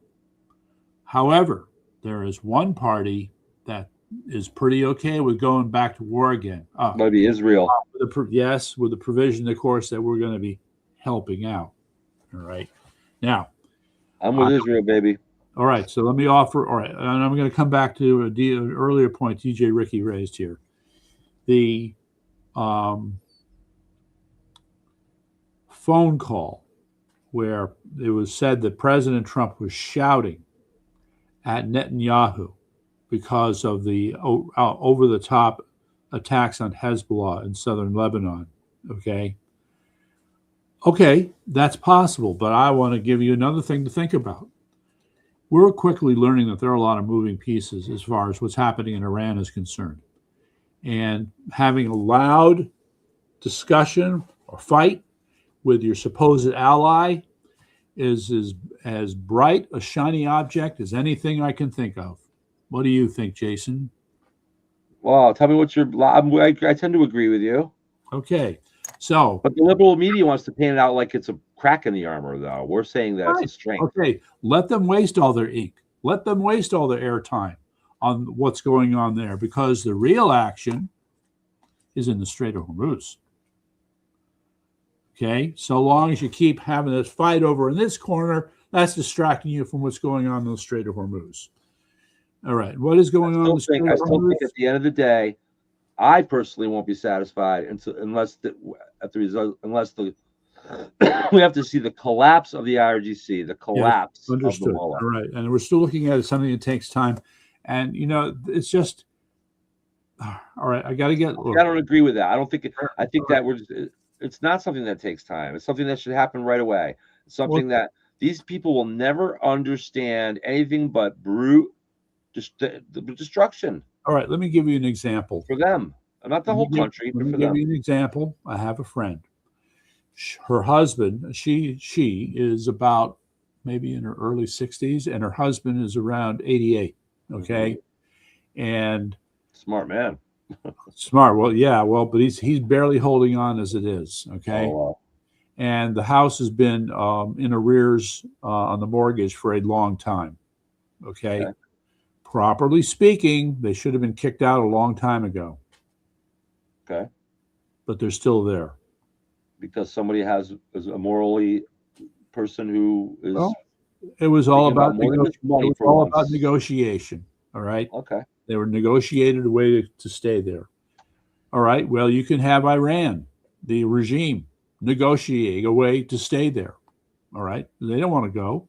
However, there is one party that is pretty okay with going back to war again. Maybe Israel. With the provision, of course, that we're going to be helping out. All right. Now, I'm with Israel, baby. All right, so let me offer. All right, and I'm going to come back to an earlier point DJ Ricky raised here. phone call where it was said that President Trump was shouting at Netanyahu because of the over-the-top attacks on Hezbollah in southern Lebanon. Okay, that's possible, but I want to give you another thing to think about. We're quickly learning that there are a lot of moving pieces as far as what's happening in Iran is concerned. And having a loud discussion or fight with your supposed ally is as bright a shiny object as anything I can think of. What do you think, Jason? Well, tell me what I tend to agree with you. Okay, so. But the liberal media wants to paint it out like it's a crack in the armor, though. We're saying that it's a strength. Okay, let them waste all their ink. Let them waste all their airtime on what's going on there, because the real action is in the Strait of Hormuz. Okay, so long as you keep having this fight over in this corner, that's distracting you from what's going on in the Strait of Hormuz. All right, what is going on? I still think at the end of the day, I personally won't be satisfied unless we have to see the collapse of the IRGC, the collapse of the Mullah. All right, and we're still looking at it, something that takes time, and it's just all right. I got to get. I don't agree with that. I don't think. I think that it's not something that takes time. It's something that should happen right away. It's something that these people will never understand anything but brute destruction. All right, let me give you an example. For them, not the whole country, but for them. Let me give you an example. I have a friend. Her husband, she is about maybe in her early 60s, and her husband is around 88. Okay, and smart man. Smart. Well, yeah. Well, but he's barely holding on as it is. Okay. Oh, wow. And the house has been in arrears on the mortgage for a long time. Okay. Properly speaking, they should have been kicked out a long time ago. Okay. But they're still there. Because somebody is a morally person who is. Well, it was all about negotiation. All right. Okay. They were negotiated a way to stay there. All right. Well, you can have Iran, the regime, negotiate a way to stay there. All right. They don't want to go.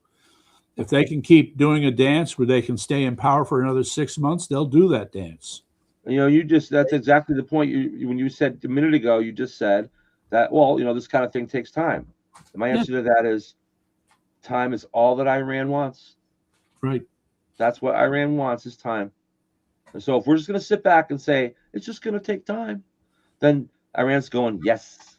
If they can keep doing a dance where they can stay in power for another 6 months, they'll do that dance. That's exactly the point. When you said a minute ago, you just said that, this kind of thing takes time. And my answer to that is time is all that Iran wants. Right. That's what Iran wants, is time. And so if we're just going to sit back and say, it's just going to take time, then Iran's going, yes,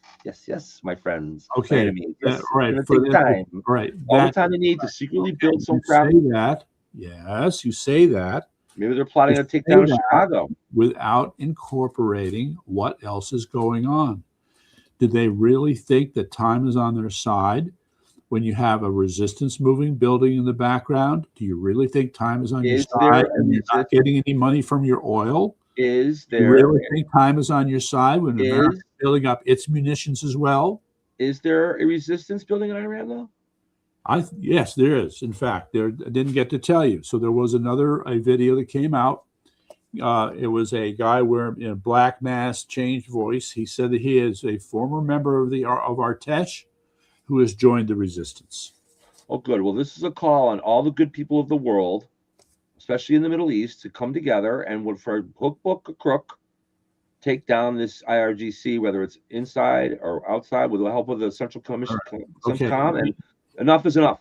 my friends. Okay. Yes, right. It's going to take time. Right. All the time they need to secretly build some crap. Say that. Yes, you say that. Maybe they're plotting to take down Chicago. Without incorporating what else is going on. Did they really think that time is on their side? When you have a resistance moving building in the background, do you really think time is on your side and you're not getting any money from your oil? Do you really think time is on your side when America is building up its munitions as well? Is there a resistance building in Iran, though? Yes, there is. In fact, I didn't get to tell you. So there was a video that came out. It was a guy wearing a black mask, changed voice. He said that he is a former member of Artesh, who has joined the resistance. Oh, good. Well, this is a call on all the good people of the world, especially in the Middle East, to come together and, for hook, book, or crook, take down this IRGC, whether it's inside or outside, with the help of the Central Commission, CENTCOM, and enough is enough.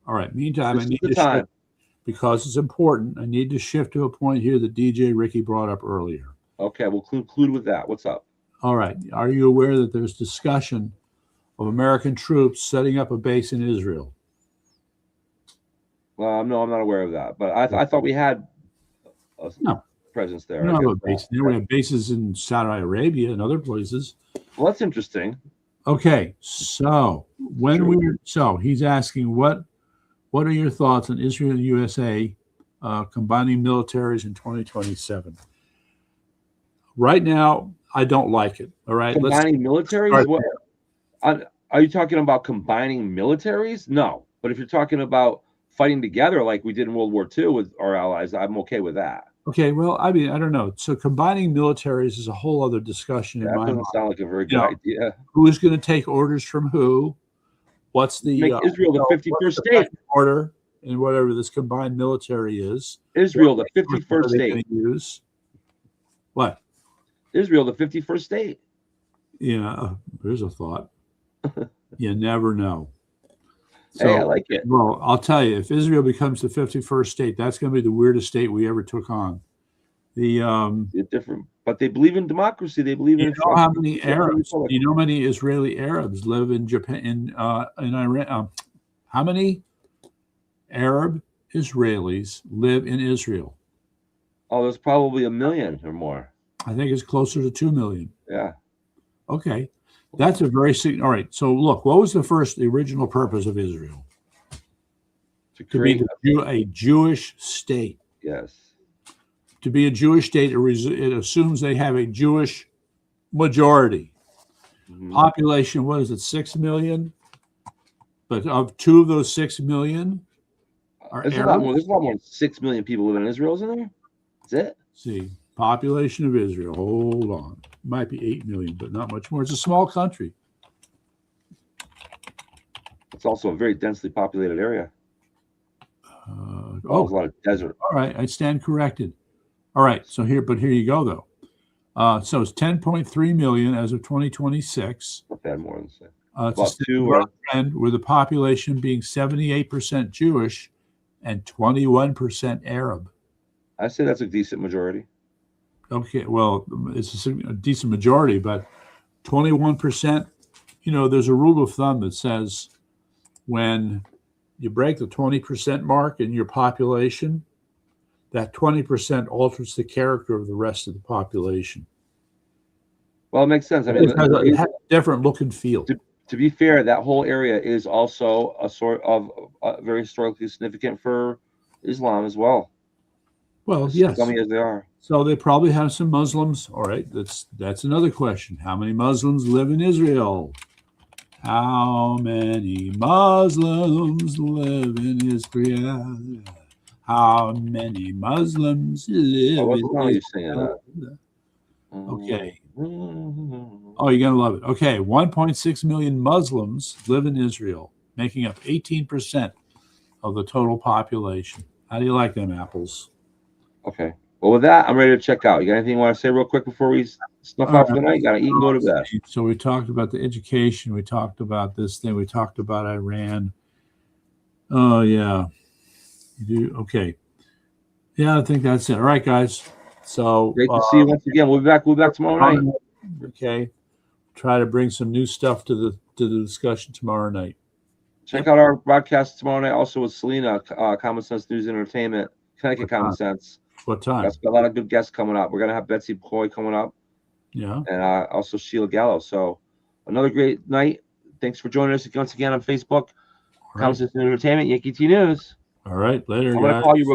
All right. Meantime, I need to shift, because it's important. I need to shift to a point here that DJ Ricky brought up earlier. Okay, we'll conclude with that. What's up? All right. Are you aware that there's discussion of American troops setting up a base in Israel? Well, no, I'm not aware of that. But I thought we had a presence there. We don't have a base there. We have bases in Saudi Arabia and other places. Well, that's interesting. Okay, so he's asking what are your thoughts on Israel and USA combining militaries in 2027? Right now, I don't like it. All right, combining militaries. What? Are you talking about combining militaries? No, but if you're talking about fighting together like we did in World War II with our allies, I'm okay with that. Okay, well, I mean, I don't know. So combining militaries is a whole other discussion in That my doesn't mind. sound like a very good idea. Who is going to take orders from who? What's the Make Israel the 51st state. order and whatever this combined military is? Israel, the What 51st are they state. going to use? What? Israel, the 51st state. Yeah, there's a thought. You never know. So, Hey, I like it. Well, I'll tell you, if Israel becomes the 51st state, that's going to be the weirdest state we ever took on. It's different, but they believe in democracy. They believe in how many Arabs? Do you know how many Israeli Arabs live in Japan in Iran? How many Arab Israelis live in Israel? Oh, there's probably 1 million or more. I think it's closer to 2 million. Yeah. Okay. That's a very all right. So look, what was the original purpose of Israel? To be a Jewish state. Yes. To be a Jewish state, it assumes they have a Jewish majority. Mm-hmm. Population, what is it, 6 million? But of 2 of those 6 million are There's a lot more than 6 million people living in Israel, isn't there? That's it. See, population of Israel. Hold on. Might be 8 million, but not much more. It's a small country. It's also a very densely populated area. There's a lot of desert. All right, I stand corrected. All right, so here you go though. So it's 10.3 million as of 2026. Not bad, more than say. It's a similar trend with the population being 78% Jewish and 21% Arab. I say that's a decent majority. Okay, well, it's a decent majority, but 21%, there's a rule of thumb that says when you break the 20% mark in your population, that 20% alters the character of the rest of the population. Well, it makes sense. I mean, it has a different look and feel. To be fair, that whole area is also a sort of very historically significant for Islam as well. Well, yes. Scummy as they are. So they probably have some Muslims. All right, that's another question. How many Muslims live in Israel? How many Muslims live in Israel? How many Muslims live in Israel? Okay. Oh, you're going to love it. Okay, 1.6 million Muslims live in Israel, making up 18% of the total population. How do you like them apples? Okay. Well, with that, I'm ready to check out. You got anything you want to say real quick before we snuff out for the night? You got to eat and go to bed. So we talked about the education. We talked about this thing. We talked about Iran. Oh, yeah. You do? Okay. Yeah, I think that's it. All right, guys. So great to see you once again. We'll be back tomorrow night. Okay. Try to bring some new stuff to the discussion tomorrow night. Check out our broadcast tomorrow night also with Selena, Common Sense News and Entertainment, Connecticut Common Sense. What time? That's got a lot of good guests coming up. We're gonna have Betsy Coy coming up. Yeah. And also Sheila Gallo. So another great night. Thanks for joining us once again on Facebook. Common Sense News and Entertainment, Yankee T News. All right, later. I'm gonna call you real